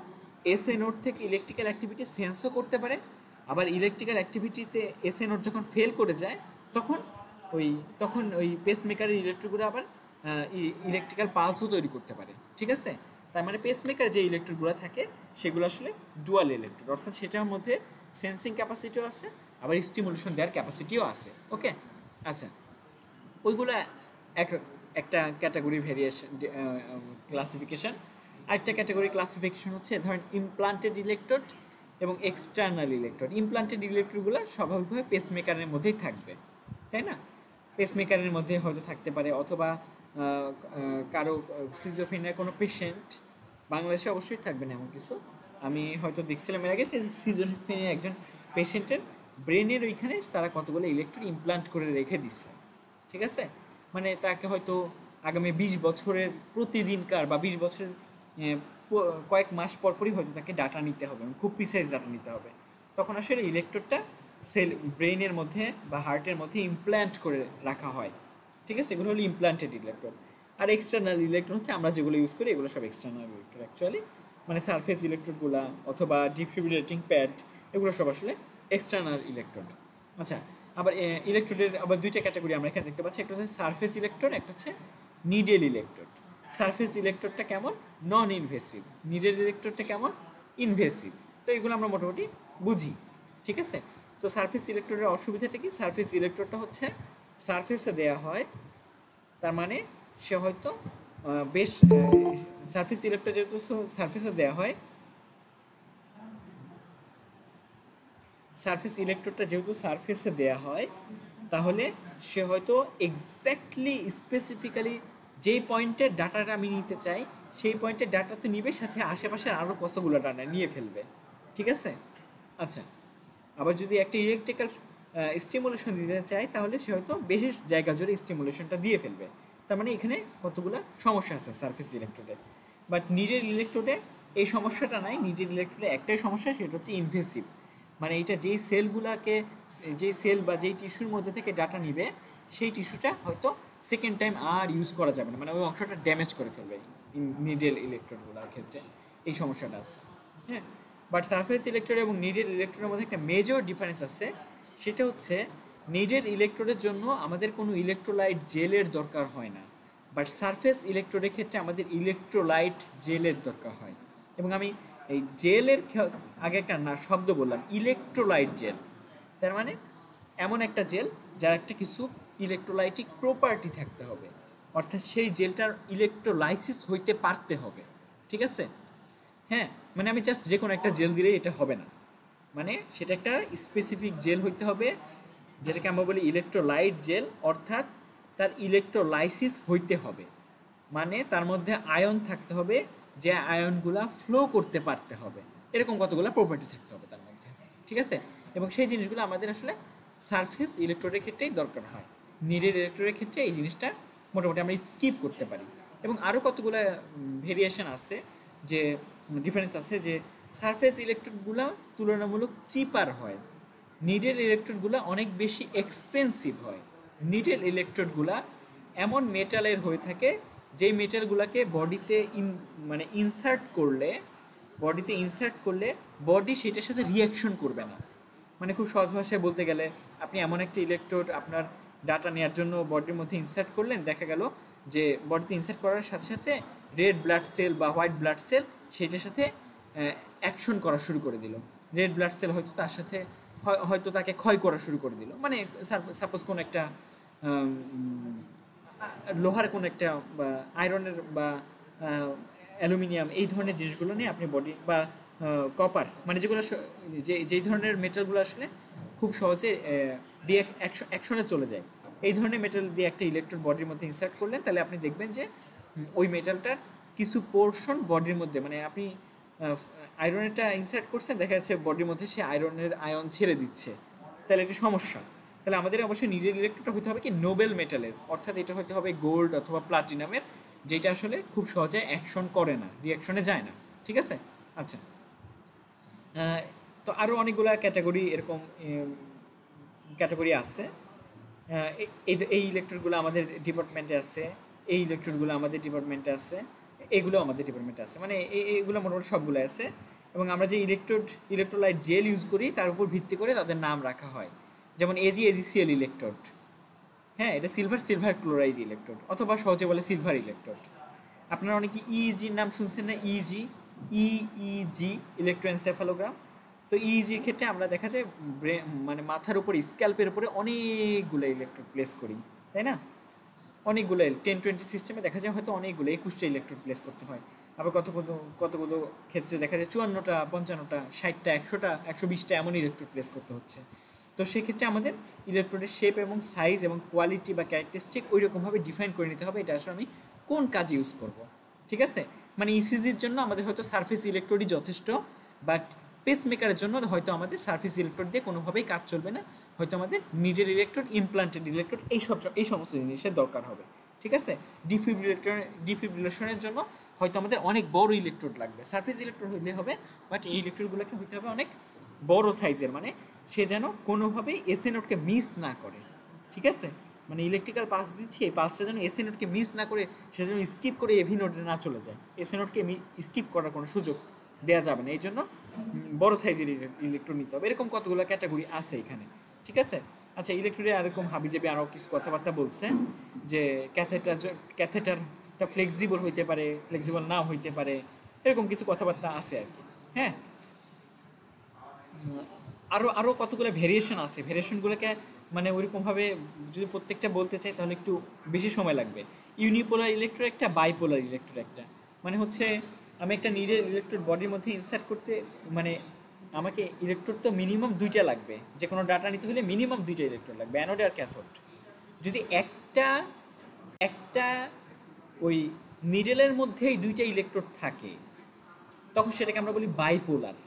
এসএ নোড থেকে ইলেকট্রিক্যাল অ্যাক্টিভিটি সেন্সও করতে পারে, আবার ইলেকট্রিক্যাল অ্যাক্টিভিটিতে এসএ নোড যখন ফেল করে যায় তখন ওই পেসমেকারের ইলেকট্রোডগুলো আবার ইলেকট্রিক্যাল পালসও তৈরি করতে পারে, ঠিক আছে। তার মানে পেসমেকার যে ইলেকট্রোডগুলো থাকে সেগুলো আসলে ডুয়াল ইলেকট্রোড, অর্থাৎ সেটার মধ্যে সেন্সিং ক্যাপাসিটিও আছে আবার স্টিমুলেশন দেওয়ার ক্যাপাসিটিও আছে, ওকে। আচ্ছা, ওইগুলো একটা ক্যাটাগরি ভেরিয়েশন ক্লাসিফিকেশন। আরেকটা ক্যাটাগরি ক্লাসিফিকেশন হচ্ছে ধরেন ইমপ্লান্টেড ইলেকট্রোড এবং এক্সটার্নাল ইলেকট্রোড। ইমপ্লান্টেড ইলেকট্রোডগুলো স্বাভাবিকভাবে পেসমেকারের মধ্যেই থাকবে, তাই না? পেসমেকারের মধ্যে হয়তো থাকতে পারে, অথবা কারো সিজোফ্রেনিয়ার কোনো পেশেন্ট, বাংলাদেশে অবশ্যই থাকবে না এমন কিছু, আমি হয়তো দেখছিলাম এর আগে যে সিজোফ্রেনিয়ার একজন পেশেন্টের ব্রেনের ওইখানে তারা কতগুলো ইলেকট্রোড ইমপ্লান্ট করে রেখে দিচ্ছে, ঠিক আছে। মানে তাকে হয়তো আগামী 20 বছরের প্রতিদিনকার বা 20 বছরের কয়েক মাস পরপরই হয়তো তাকে ডাটা নিতে হবে, খুব প্রিসাইজ ডাটা নিতে হবে। তখন আসলে ইলেকট্রোডটা ব্রেইনের মধ্যে বা হার্টের মধ্যে ইমপ্ল্যান্ট করে রাখা হয়, ঠিক আছে। এগুলো হলো ইমপ্ল্যান্টেড ইলেকট্রোড। আর এক্সটার্নাল ইলেকট্রোড হচ্ছে আমরা যেগুলো ইউজ করি এগুলো সব এক্সটার্নাল ইলেকট্রোড অ্যাকচুয়ালি, মানে সারফেস ইলেকট্রোডগুলো অথবা ডিফিব্রিলেটিং প্যাড, এগুলো সব আসলে এক্সটার্নাল ইলেকট্রোড। আচ্ছা, আবার ইলেকট্রোডের আবার দুইটা ক্যাটাগরি আমরা এখানে দেখতে পাচ্ছি, একটা হচ্ছে সারফেস ইলেকট্রোড, একটা হচ্ছে নিডেল ইলেকট্রোড। সারফেস ইলেকট্রোডটা কেমন? Non invasive. নিডেল ইলেকট্রোডটা কেমন? ইনভেসিভ। তো এগুলো আমরা মোটামুটি বুঝি, ঠিক আছে। তো সারফেস ইলেকট্রোডের অসুবিধাটা কি? সারফেস ইলেকট্রোডটা হচ্ছে সারফেসে দেওয়া হয়, তার মানে সে হয়তো বেশ সারফেস ইলেকট্রোড যেহেতু সারফেসে দেওয়া হয়, সারফেস ইলেকট্রোডটা যেহেতু সারফেসে দেওয়া হয়, তাহলে সে হয়তো এক্স্যাক্টলি স্পেসিফিক্যালি যেই পয়েন্টের ডাটাটা আমি নিতে চাই সেই পয়েন্টে ডাটা তো নিবে, সাথে আশেপাশের আরও কতগুলো ডাটা নিয়ে ফেলবে, ঠিক আছে। আচ্ছা, আবার যদি একটা ইলেকট্রিক্যাল স্টিমুলেশন দিতে চায় তাহলে সে হয়তো বেশি জায়গা জুড়ে স্টিমুলেশনটা দিয়ে ফেলবে। তার মানে এখানে কতগুলো সমস্যা আছে সারফেস ইলেকট্রোডে। বাট নিডেড ইলেকট্রোডে এই সমস্যাটা নাই। নিডেড ইলেকট্রোডে একটাই সমস্যা, সেটা হচ্ছে ইনভেসিভ। মানে এটা যেই সেলগুলোকে, যেই সেল বা যেই টিস্যুর মধ্যে থেকে ডাটা নিবে, সেই টিস্যুটা হয়তো সেকেন্ড টাইম আর ইউজ করা যাবে না, মানে ওই অংশটা ড্যামেজ করে ফেলবে নিডেল ইলেকট্রোডগুলোর ক্ষেত্রে এই সমস্যাটা আছে। হ্যাঁ, বাট সারফেস ইলেকট্রোড এবং নিডেড ইলেকট্রোডের মধ্যে একটা মেজর ডিফারেন্স আছে। সেটা হচ্ছে নিডেড ইলেকট্রোডের জন্য আমাদের কোনো ইলেকট্রোলাইট জেলের দরকার হয় না, বাট সারফেস ইলেকট্রোডের ক্ষেত্রে আমাদের ইলেকট্রোলাইট জেলের দরকার হয়। এবং আমি এই জেলের আগে একটা না শব্দ বললাম, ইলেকট্রোলাইট জেল। তার মানে এমন একটা জেল যার একটা কিছু ইলেকট্রোলাইটিক প্রপার্টি থাকতে হবে, অর্থাৎ সেই জেলটার ইলেকট্রোলাইসিস হইতে পারতে হবে, ঠিক আছে। হ্যাঁ, মানে আমি জাস্ট যে কোনো একটা জেল দিলেই এটা হবে না, মানে সেটা একটা স্পেসিফিক জেল হইতে হবে, যেটাকে আমরা বলি ইলেকট্রোলাইট জেল, অর্থাৎ তার ইলেকট্রোলাইসিস হইতে হবে, মানে তার মধ্যে আয়ন থাকতে হবে, যে আয়নগুলা ফ্লো করতে পারতে হবে, এরকম কতগুলো প্রপার্টি থাকতে হবে তার মধ্যে, ঠিক আছে। এবং সেই জিনিসগুলো আমাদের আসলে সারফেস ইলেকট্রোডের ক্ষেত্রেই দরকার হয়। নিডেড ইলেকট্রোডের ক্ষেত্রে এই জিনিসটা মোটামুটি আমরা স্কিপ করতে পারি। এবং আরও কতগুলো ভেরিয়েশন আছে, যে ডিফারেন্স আছে, যে সারফেস ইলেকট্রোডগুলো তুলনামূলক চিপার হয়, নিডেড ইলেকট্রোডগুলো অনেক বেশি এক্সপেন্সিভ হয়। নিডেড ইলেকট্রোডগুলো এমন মেটালের হয়ে থাকে যেই মেটালগুলোকে বডিতে মানে ইনসার্ট করলে বডি সেটার সাথে রিয়াকশন করবে না। মানে খুব সহজ ভাষায় বলতে গেলে, আপনি এমন একটা ইলেকট্রোড আপনার ডাটা নেওয়ার জন্য বডির মধ্যে ইনসার্ট করলেন, দেখা গেল যে বডিতে ইনসার্ট করার সাথে সাথে রেড ব্লাড সেল বা হোয়াইট ব্লাড সেল সেটার সাথে অ্যাকশন করা শুরু করে দিল। রেড ব্লাড সেল হয়তো তার সাথে হয়তো তাকে ক্ষয় করা শুরু করে দিল। মানে সাপোজ কোনো একটা লোহার কোনো একটা বা আয়রনের বা অ্যালুমিনিয়াম এই ধরনের জিনিসগুলো নিয়ে আপনি বডি বা কপার, মানে যেগুলো যেই ধরনের মেটালগুলো আসলে খুব সহজে অ্যাকশনে চলে যায়, এই ধরনের মেটাল দিয়ে একটা ইলেকট্রোড বডির মধ্যে ইনসার্ট করলেন, তাহলে আপনি দেখবেন যে ওই মেটালটার কিছু পোর্শন বডির মধ্যে, মানে আপনি আয়রনেরটা ইনসার্ট করছেন, দেখা যাচ্ছে বডির মধ্যে সে আয়রনের আয়ন ছেড়ে দিচ্ছে, তাহলে এটা সমস্যা। তাহলে আমাদের অবশ্যই নিডেড ইলেকট্রোডটা হতে হবে কি নোবেল মেটালের, অর্থাৎ এটা হতে হবে গোল্ড অথবা প্লাটিনামের, যেটা আসলে খুব সহজে অ্যাকশন করে না, রিয়াকশনে যায় না, ঠিক আছে। আচ্ছা, তো আরও অনেকগুলো ক্যাটাগরি এরকম ক্যাটাগরি আছে। এই ইলেকট্রোডগুলো আমাদের ডিপার্টমেন্টে আছে, এই ইলেকট্রোডগুলো আমাদের ডিপার্টমেন্টে আছে, এগুলো আমাদের ডিপার্টমেন্টে আছে, মানে এইগুলো মোটামুটি সবগুলো আছে। এবং আমরা যে ইলেকট্রোলাইট জেল ইউজ করি তার উপর ভিত্তি করে তাদের নাম রাখা হয়। যেমন এজিসিএল ইলেকট্রোড, হ্যাঁ, এটা সিলভার ক্লোরাইড ইলেকট্রোড, অথবা সহজে বলে সিলভার ইলেকট্রোড। আপনারা অনেকে ইইজির নাম শুনছেন না, ইইজি ইলেকট্রোএনসেফালোগ্রাম। তো ইইজির ক্ষেত্রে আমরা দেখা যায় মানে মাথার উপরে স্ক্যাল্পের উপরে অনেকগুলো ইলেকট্রোড প্লেস করি, তাই না? অনেকগুলো 10-20 সিস্টেমে দেখা যায় হয়তো অনেকগুলো 21টা ইলেকট্রোড প্লেস করতে হয়। আবার কতগুলো ক্ষেত্রে দেখা যায় 54টা, 55টা, 60টা, 100টা, 120টা এমন ইলেকট্রোড প্লেস করতে হচ্ছে। তো সেক্ষেত্রে আমাদের ইলেকট্রোডের শেপ এবং সাইজ এবং কোয়ালিটি বা ক্যারেক্টারিস্টিক ওই রকমভাবে ডিফাইন করে নিতে হবে, এটা আসলে আমি কোন কাজে ইউজ করব, ঠিক আছে। মানে ইসিজির জন্য আমাদের হয়তো সারফেস ইলেকট্রোডই যথেষ্ট, বাট পেসমেকারের জন্য হয়তো আমাদের সারফেস ইলেকট্রোড দিয়ে কোনোভাবেই কাজ চলবে না, হয়তো আমাদের নিডেড ইলেকট্রোড, ইমপ্লান্টেড ইলেকট্রোড এই সমস্ত জিনিসের দরকার হবে, ঠিক আছে। ডিফিব্রিলেশনের জন্য হয়তো আমাদের অনেক বড় ইলেকট্রোড লাগবে, সারফেস ইলেকট্রোড হইলে হবে, বাট এই ইলেকট্রোডগুলোকে হইতে হবে অনেক বড় সাইজের, মানে সে যেন কোনোভাবেই এসএ নোটকে মিস না করে, ঠিক আছে। মানে ইলেকট্রিক্যাল পাস দিচ্ছি, এই পাসটা যেন এসএ নোটকে মিস না করে, সে যেন স্কিপ করে এভি নোটে না চলে যায়, এসএ নোটকে স্কিপ করার কোনো সুযোগ দেওয়া যাবে না, এই জন্য বড় সাইজের ইলেকট্রোড নিতে হবে। এরকম কতগুলো ক্যাটাগরি আছে এখানে, ঠিক আছে। আচ্ছা, ইলেকট্রোডে এরকম হাবিজাবি আরও কিছু কথাবার্তা বলছে, যে ক্যাথেটারটা ফ্লেক্সিবল হইতে পারে, ফ্লেক্সিবল না হইতে পারে, এরকম কিছু কথাবার্তা আছে আর কি। হ্যাঁ, আরও কতগুলো ভেরিয়েশন আছে, ভেরিয়েশনগুলোকে মানে ওইরকমভাবে যদি প্রত্যেকটা বলতে চাই তাহলে একটু বেশি সময় লাগবে। ইউনিপোলার ইলেকট্রোড একটা, বাইপোলার ইলেকট্রোড একটা, মানে হচ্ছে আমি একটা নিডেড ইলেকট্রোড বডির মধ্যে ইনসার্ট করতে, মানে আমাকে ইলেকট্রোড তো মিনিমাম 2টা লাগবে, যে কোনো ডাটা নিতে হলে মিনিমাম 2টা ইলেকট্রোড লাগবে, অ্যানোড আর ক্যাথোড। যদি একটা ওই নিডেলের মধ্যেই দুইটা ইলেকট্রোড থাকে তখন সেটাকে আমরা বলি বাইপোলার।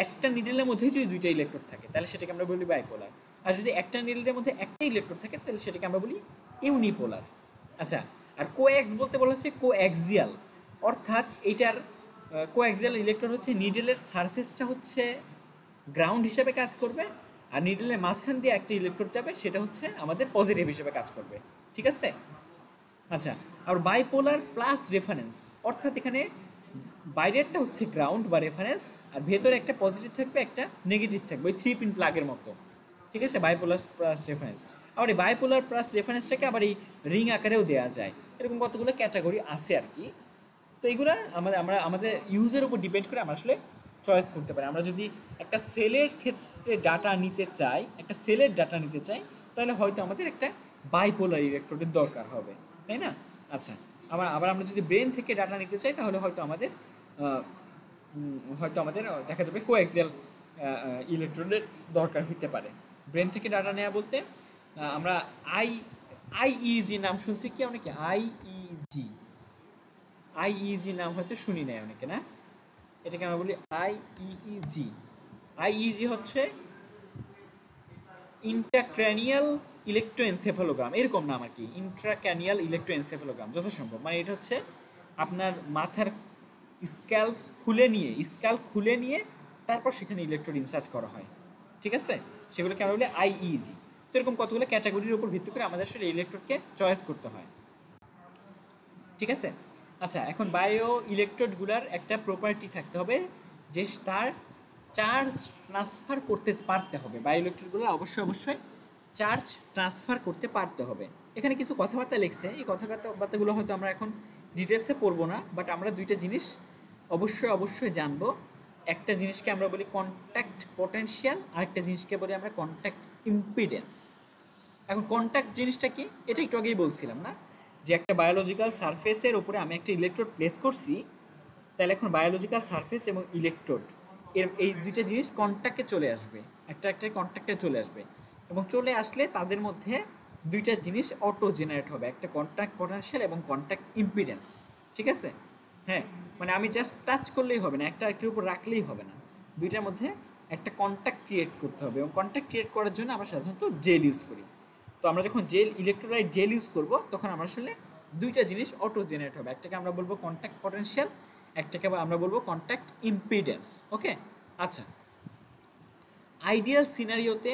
একটা নিডেলের মধ্যেই যদি দুইটা ইলেকট্রোড থাকে তাহলে সেটাকে আমরা বলি বাইপোলার। আর যদি একটা নিডেলের মধ্যে একটা ইলেকট্রোড থাকে তাহলে সেটাকে আমরা বলি ইউনিপোলার। আচ্ছা, আর কোএক্স বলতে বলা হচ্ছে কোঅ্যাক্সিয়াল, অর্থাৎ এইটার কোঅ্যাক্সিয়াল ইলেকট্রন হচ্ছে নিডেলের সারফেসটা হচ্ছে গ্রাউন্ড হিসেবে কাজ করবে, আর নিডেলের মাঝখান দিয়ে একটা ইলেকট্রন যাবে সেটা হচ্ছে আমাদের পজিটিভ হিসেবে কাজ করবে। ঠিক আছে? আচ্ছা, আর বাইপোলার প্লাস রেফারেন্স, অর্থাৎ এখানে বাইরেরটা হচ্ছে গ্রাউন্ড বা রেফারেন্স, আর ভেতরে একটা পজিটিভ থাকবে একটা নেগেটিভ থাকবে, ওই 3 পিন প্লাগের মতো। ঠিক আছে? Bipolar plus reference. আবার এই বাইপোলার প্লাস রেফারেন্সটাকে আবার এই রিং আকারেও দেওয়া যায়। এরকম কতগুলো ক্যাটাগরি আছে আর কি। তো এইগুলো আমাদের ইউজের উপর ডিপেন্ড করে আমরা আসলে চয়েস করতে পারি। আমরা যদি একটা সেলের ক্ষেত্রে ডাটা নিতে চাই, তাহলে হয়তো আমাদের একটা বাইপোলার ইলেকট্রোডের দরকার হবে, তাই না? আচ্ছা, আবার আমরা যদি ব্রেন থেকে ডাটা নিতে চাই তাহলে হয়তো আমাদের দেখা যাবে কোঅ্যাক্সিয়াল ইলেকট্রোডের দরকার হতে পারে। ব্রেন থেকে ডাটা নেওয়া বলতে আমরা আইইজি নাম শুনছি কি অনেকে? আইইজি নাম হয়তো শুনি নাই অনেকে, না? এটাকে আমরা বলি আইইজি হচ্ছে ইন্ট্রাক্র্যানিয়াল ইলেকট্রোএনসেফালোগ্রাম, এরকম নাম আর কি, ইন্ট্রাক্র্যানিয়াল ইলেকট্রোএনসেফালোগ্রাম যথাসম্ভব। মানে এটা হচ্ছে আপনার মাথার স্ক্যাল খুলে নিয়ে তারপর সেখানে ইলেকট্রোড ইনসার্ট করা হয়। ঠিক আছে? সেগুলোকে আমরা বলি আইইজি। তো এরকম কতগুলো ক্যাটাগরির উপর ভিত্তি করে আমাদের আসলে ইলেকট্রোডকে চয়েস করতে হয়। ঠিক আছে? আচ্ছা, এখন বায়ো ইলেকট্রোডগুলোর একটা প্রপার্টি থাকতে হবে যে তার চার্জ ট্রান্সফার করতে পারতে হবে। বায়ো ইলেকট্রোডগুলো অবশ্যই চার্জ ট্রান্সফার করতে পারতে হবে। এখানে কিছু কথাবার্তা লিখছে, এই কথাবার্তাগুলো হয়তো আমরা এখন ডিটেলসে পড়বো না, বাট আমরা দুইটা জিনিস অবশ্যই জানবো। একটা জিনিসকে আমরা বলি কন্ট্যাক্ট পটেনশিয়াল, আরেকটা জিনিসকে বলি আমরা কন্ট্যাক্ট ইম্পিডেন্স। এখন কন্ট্যাক্ট জিনিসটা কি? এটা একটু আগেই বলছিলাম না, যে একটা বায়োলজিক্যাল সারফেসের উপরে আমি একটা ইলেকট্রোড প্লেস করছি, তাহলে এখন বায়োলজিক্যাল সারফেস এবং ইলেকট্রোড এই দুইটা জিনিস কন্ট্যাক্টে চলে আসবে, একটা কন্ট্যাক্টে চলে আসবে, এবং চলে আসলে তাদের মধ্যে দুইটা জিনিস অটো জেনারেট হবে, একটা কন্ট্যাক্ট পটেনশিয়াল এবং কন্ট্যাক্ট ইম্পিডেন্স। ঠিক আছে? হ্যাঁ, মানে আমি জাস্ট টাচ করলেই হবে না, একটা একটার উপর রাখলেই হবে না, দুইটার মধ্যে একটা কন্ট্যাক্ট ক্রিয়েট করতে হবে। এবং কন্ট্যাক্ট ক্রিয়েট করার জন্য আমরা সাধারণত জেল ইউজ করি। তো আমরা যখন ইলেকট্রোলাইট জেল ইউজ করব তখন আমরা আসলে দুইটা জিনিস অটো জেনারেট হবে, একটাকে আমরা বলবো কন্ট্যাক্ট পটেনশিয়াল, একটাকে আমরা বলবো কন্ট্যাক্ট ইম্পিডেন্স। ওকে? আচ্ছা, আইডিয়াল সিনারিওতে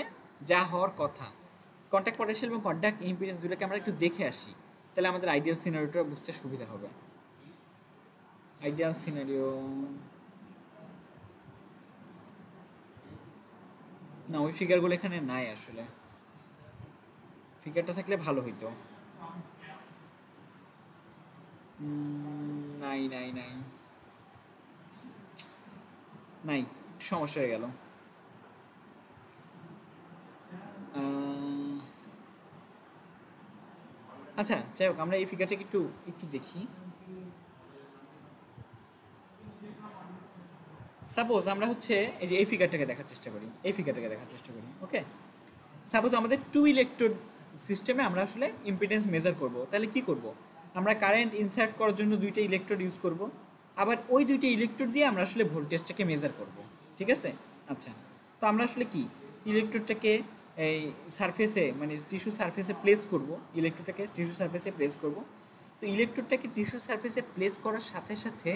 যা হওয়ার কথা, কন্ট্যাক্ট পটেনশিয়াল এবং কন্ট্যাক্ট ইম্পিডেন্স দুটোকে আমরা একটু দেখে আসি, তাহলে আমাদের আইডিয়াল সিনারিওটা বুঝতে সুবিধা হবে। আইডিয়াল সিনারিও না, ওই ফিগারগুলো এখানে নাই আসলে, ফিগারটা থাকলে ভালো হইতো। নাই নাই নাই নাই, সমস্যা হয়ে গেল। আচ্ছা, যাই হোক, আমরা এই ফিগারটাকে একটু দেখি। সাপোজ আমরা হচ্ছে এই যে এই ফিগারটাকে দেখার চেষ্টা করি, ওকে? সাপোজ আমাদের 2 ইলেকট্রোড সিস্টেমে আমরা আসলে ইম্পিডেন্স মেজার করব, তাহলে কি করব? আমরা কারেন্ট ইনসার্ট করার জন্য দুইটা ইলেকট্রোড ইউজ করব, আবার ওই দুইটা ইলেকট্রোড দিয়ে আমরা আসলে ভোল্টেজটাকে মেজার করব। ঠিক আছে? আচ্ছা, তো আমরা আসলে কি ইলেকট্রোডটাকে এই সারফেসে, মানে টিস্যু সারফেসে প্লেস করব, তো ইলেকট্রোডটাকে টিস্যু সারফেসে প্লেস করার সাথে সাথে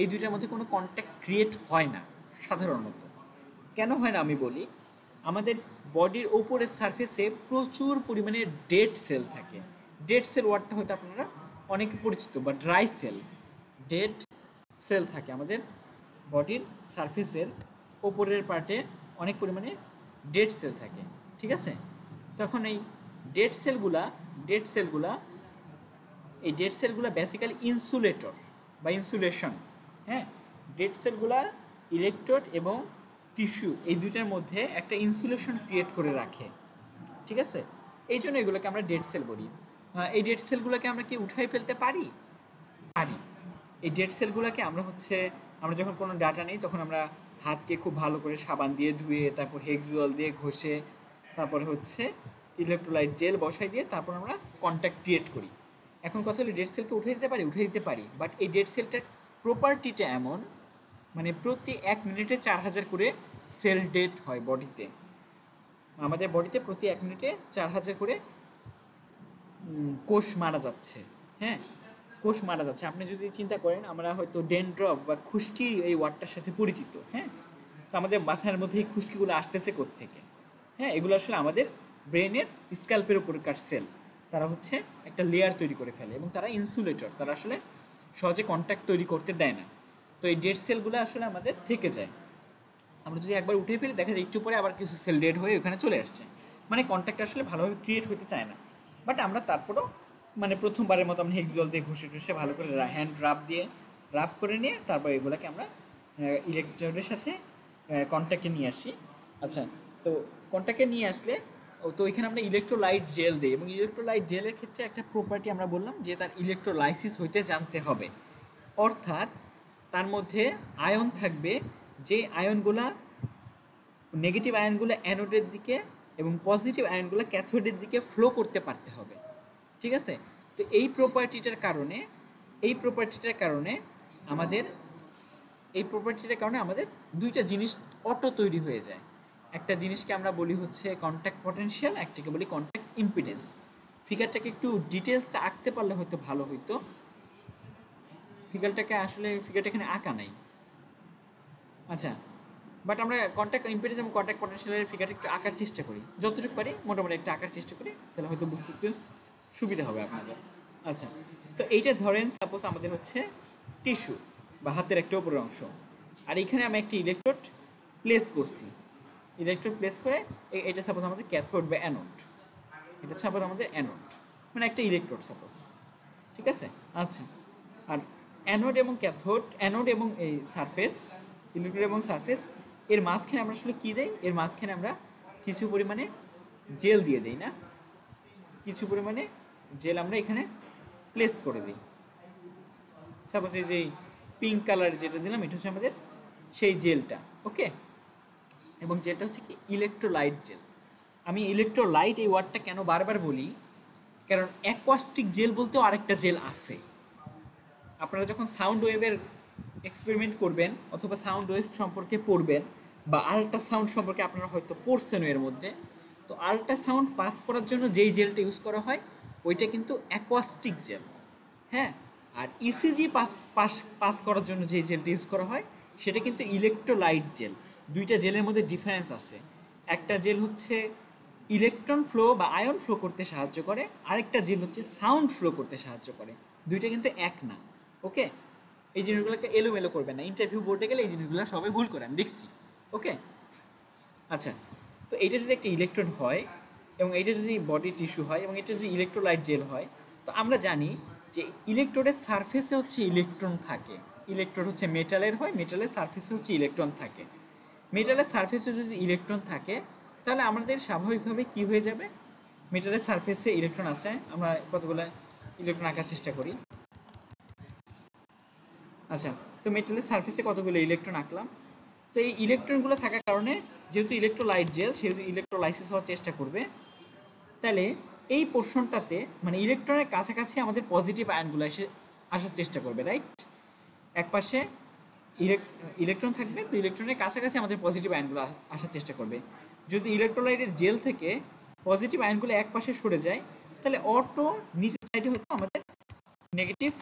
এই দুইটার মধ্যে কোনো কন্ট্যাক্ট ক্রিয়েট হয় না সাধারণত। কেন হয় না আমি বলি। আমাদের বডির ওপরের সারফেসে প্রচুর পরিমাণে ডেড সেল থাকে। ডেড সেল ওয়ার্ডটা হয়তো আপনারা অনেকে পরিচিত, বা ড্রাই সেল। ডেড সেল থাকে আমাদের বডির সারফেসের ওপরের পার্টে, অনেক পরিমাণে ডেড সেল থাকে। ঠিক আছে? তখন এই ডেড সেলগুলা বেসিক্যালি ইনসুলেটর বা ইনসুলেশন। হ্যাঁ, ডেড সেলগুলা ইলেকট্রোড এবং টিস্যু এই দুইটার মধ্যে একটা ইনসুলেশন ক্রিয়েট করে রাখে। ঠিক আছে? এই জন্য এগুলোকে আমরা ডেড সেল বলি। এই ডেড সেলগুলোকে আমরা কি উঠাই ফেলতে পারি? এই ডেড সেলগুলোকে আমরা যখন কোনো ডাটা নেই তখন আমরা হাতকে খুব ভালো করে সাবান দিয়ে ধুয়ে, তারপর হেক্সুয়াল দিয়ে ঘষে, তারপরে হচ্ছে ইলেকট্রোলাইট জেল বসাই দিয়ে তারপর আমরা কন্ট্যাক্ট ক্রিয়েট করি। এখন কথা হলো ডেড সেলকে উঠে দিতে পারি, বাট এই ডেড সেলটার প্রপার্টিটা এমন, মানে প্রতি 1 মিনিটে 4000 করে সেল ডেড হয় বডিতে। আমাদের বডিতে প্রতি 1 মিনিটে 4000 করে কোষ মারা যাচ্ছে। হ্যাঁ, কোষ মারা যাচ্ছে। আপনি যদি চিন্তা করেন, আমরা হয়তো ডেনড্রফ বা খুশকি এই ওয়ার্ডটার সাথে পরিচিত। হ্যাঁ, তো আমাদের মাথার মধ্যে এই খুশকিগুলো আসতেছে কোত্থেকে? হ্যাঁ, এগুলো আসলে আমাদের ব্রেনের স্ক্যাল্পের উপরকার সেল। তারা হচ্ছে একটা লেয়ার তৈরি করে ফেলে এবং তারা ইনসুলেটর, তারা আসলে সহজে কন্ট্যাক্ট তৈরি করতে দেয় না। তো এই ডেড সেলগুলো আসলে আমাদের থেকে যায়। আমরা যদি একবার উঠে ফেলি, দেখা যায় একটু পরে আবার কিছু সেল ডেড হয়ে ওখানে চলে আসছে, মানে কন্ট্যাক্ট আসলে ভালোভাবে ক্রিয়েট হতে চায় না। বাট আমরা তারপরও মানে প্রথমবারের মতো আমরা হেক্স জল দিয়ে ঘষে টুষে ভালো করে হ্যান্ড রাব করে নিয়ে তারপর এগুলোকে আমরা ইলেকট্রোডের সাথে কন্ট্যাক্টে নিয়ে আসি। আচ্ছা, তো কন্ট্যাক্টে নিয়ে আসলে তো এখানে আমরা ইলেকট্রোলাইট জেল দিই, এবং ইলেকট্রোলাইট জেলের ক্ষেত্রে একটা প্রপার্টি আমরা বললাম যে তার ইলেকট্রোলাইসিস হইতে জানতে হবে। অর্থাৎ তার মধ্যে আয়ন থাকবে, যে আয়নগুলা নেগেটিভ আয়নগুলো অ্যানোডের দিকে এবং পজিটিভ আয়নগুলো ক্যাথোডের দিকে ফ্লো করতে পারতে হবে। ঠিক আছে? তো এই প্রপার্টিটার কারণে আমাদের দুইটা জিনিস অটো তৈরি হয়ে যায়। একটা জিনিসকে আমরা বলি হচ্ছে কন্ট্যাক্ট পটেনশিয়াল, একটাকে বলি কন্ট্যাক্ট ইম্পিডেন্স। ফিগারটাকে একটু ডিটেলসে আঁকতে পারলে হয়তো ভালো হইতো। ফিগারটা এখানে আঁকা নাই। আচ্ছা, বাট আমরা কন্ট্যাক্ট ইম্পিডেন্স এবং কন্ট্যাক্ট পটেনশিয়ালের ফিগারটা একটু আঁকার চেষ্টা করি, যতটুকু পারি মোটামুটি একটা আঁকার চেষ্টা করি, তাহলে হয়তো বুঝতে একটু সুবিধা হবে আপনাদের। আচ্ছা, তো এইটা ধরেন সাপোজ আমাদের হচ্ছে টিস্যু বা হাতের একটা উপরের অংশ, আর এখানে আমি একটি ইলেকট্রোড প্লেস করছি। ইলেকট্রোড প্লেস করে এটা সাপোজ আমাদের ক্যাথোড বা অ্যানোড, এটা সাপোজ আমাদের অ্যানোড, মানে একটা ইলেকট্রোড সাপোজ। ঠিক আছে? আচ্ছা, আর অ্যানোড এবং এই সারফেস, ইলেকট্রোড এবং সারফেস, এর মাঝখানে আমরা আসলে কী দেই? এর মাঝখানে আমরা কিছু পরিমাণে জেল দিয়ে দিই না? কিছু পরিমাণে জেল আমরা এখানে প্লেস করে দিই। সাপোজ এই যে পিঙ্ক কালার যেটা দিলাম, এটা হচ্ছে আমাদের সেই জেলটা। ওকে, এবং জেলটা হচ্ছে কি ইলেকট্রোলাইট জেল। আমি ইলেকট্রোলাইট এই ওয়ার্ডটা কেন বারবার বলি, কারণ অ্যাকোয়াস্টিক জেল বলতেও আরেকটা জেল আছে। আপনারা যখন সাউন্ড ওয়েভের এক্সপেরিমেন্ট করবেন অথবা সাউন্ড ওয়েভ সম্পর্কে পড়বেন, বা আল্ট্রাসাউন্ড সম্পর্কে আপনারা হয়তো পড়ছেন এর মধ্যে, তো আল্ট্রাসাউন্ড পাস করার জন্য যেই জেলটা ইউজ করা হয় ওইটা কিন্তু অ্যাকোয়াস্টিক জেল। হ্যাঁ, আর ইসিজি পাস করার জন্য যেই জেলটা ইউজ করা হয় সেটা কিন্তু ইলেকট্রোলাইট জেল। দুইটা জেলের মধ্যে ডিফারেন্স আছে। একটা জেল হচ্ছে ইলেকট্রন ফ্লো বা আয়ন ফ্লো করতে সাহায্য করে, আরেকটা জেল হচ্ছে সাউন্ড ফ্লো করতে সাহায্য করে। দুইটা কিন্তু এক না। ওকে, এই জিনিসগুলোকে এলোমেলো করবেন না, ইন্টারভিউ বোর্ডে গেলে এই জিনিসগুলো সবাই ভুল করে, আমি দেখছি। ওকে, আচ্ছা, তো এইটা যদি একটা ইলেকট্রোড হয় এবং এইটা যদি বডি টিস্যু হয় এবং এটা যদি ইলেকট্রোলাইট জেল হয়, তো আমরা জানি যে ইলেকট্রোডের সারফেসে হচ্ছে ইলেকট্রন থাকে। ইলেকট্রোড হচ্ছে মেটালের হয়, মেটালের সারফেসে হচ্ছে ইলেকট্রন থাকে। মেটালের সারফেসে যদি ইলেকট্রন থাকে, তাহলে আমাদের স্বাভাবিকভাবে কি হয়ে যাবে? মেটালের সারফেসে ইলেকট্রন আছে, আমরা কতগুলো ইলেকট্রন আঁকার চেষ্টা করি। আচ্ছা, তো মেটালের সারফেসে কতগুলো ইলেকট্রন আঁকলাম। তো এই ইলেকট্রনগুলো থাকার কারণে, যেহেতু ইলেকট্রোলাইট জেল সেহেতু ইলেকট্রোলাইসিস হওয়ার চেষ্টা করবে। তাহলে এই পোর্শনটাতে মানে ইলেকট্রনের কাছাকাছি আমাদের পজিটিভ আয়নগুলো আসার চেষ্টা করবে, রাইট? একপাশে ইলেকট্রন থাকবে, তো ইলেকট্রনের কাছাকাছি আমাদের পজিটিভ আয়নগুলো আসার চেষ্টা করবে। যদি ইলেকট্রোলাইটের জেল থেকে পজিটিভ আয়নগুলো এক পাশে সরে যায়, তাহলে অটো নিচের সাইডে হয়তো আমাদের নেগেটিভ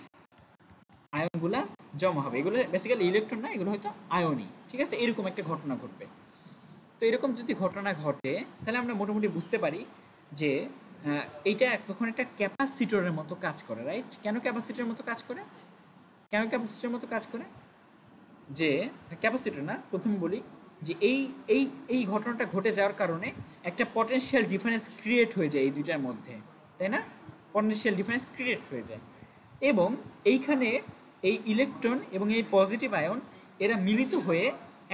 আয়নগুলা জমা হবে। এগুলো বেসিক্যালি ইলেকট্রন না, এগুলো হয়তো আয়নই। ঠিক আছে? এরকম একটা ঘটনা ঘটবে। তো এরকম যদি ঘটনা ঘটে, তাহলে আমরা মোটামুটি বুঝতে পারি যে এইটা তখন একটা ক্যাপাসিটরের মতো কাজ করে, রাইট? কেন ক্যাপাসিটরের মতো কাজ করে? যে ক্যাপাসিটর না, প্রথমে বলি যে এই ঘটনাটা ঘটে যাওয়ার কারণে একটা পটেনশিয়াল ডিফারেন্স ক্রিয়েট হয়ে যায় এই দুইটার মধ্যে, তাই না? পটেনশিয়াল ডিফারেন্স ক্রিয়েট হয়ে যায়, এবং এইখানে এই ইলেকট্রন এবং এই পজিটিভ আয়ন এরা মিলিত হয়ে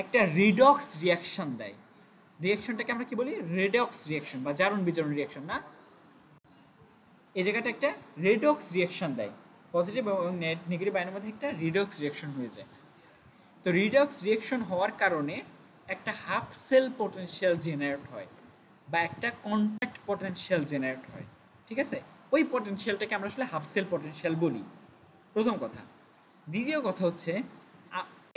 একটা রিডক্স রিয়াকশন দেয়। রিয়াকশনটাকে আমরা কি বলি? রেডক্স রিয়াকশন বা জারণ বিজারণ রিয়াকশন না, এই জায়গাটা একটা রেডক্স রিয়াকশন দেয়। পজিটিভ এবং নেগেটিভ আয়নের মধ্যে একটা রিডক্স রিয়াকশন হয়ে যায়। তো রিডক্স রিয়াকশন হওয়ার কারণে একটা হাফ সেল পটেনশিয়াল জেনারেট হয় বা একটা কন্ট্যাক্ট পটেনশিয়াল জেনারেট হয়। ঠিক আছে? ওই পটেনশিয়ালটাকে আমরা আসলে হাফ সেল পটেনশিয়াল বলি, প্রথম কথা। দ্বিতীয় কথা হচ্ছে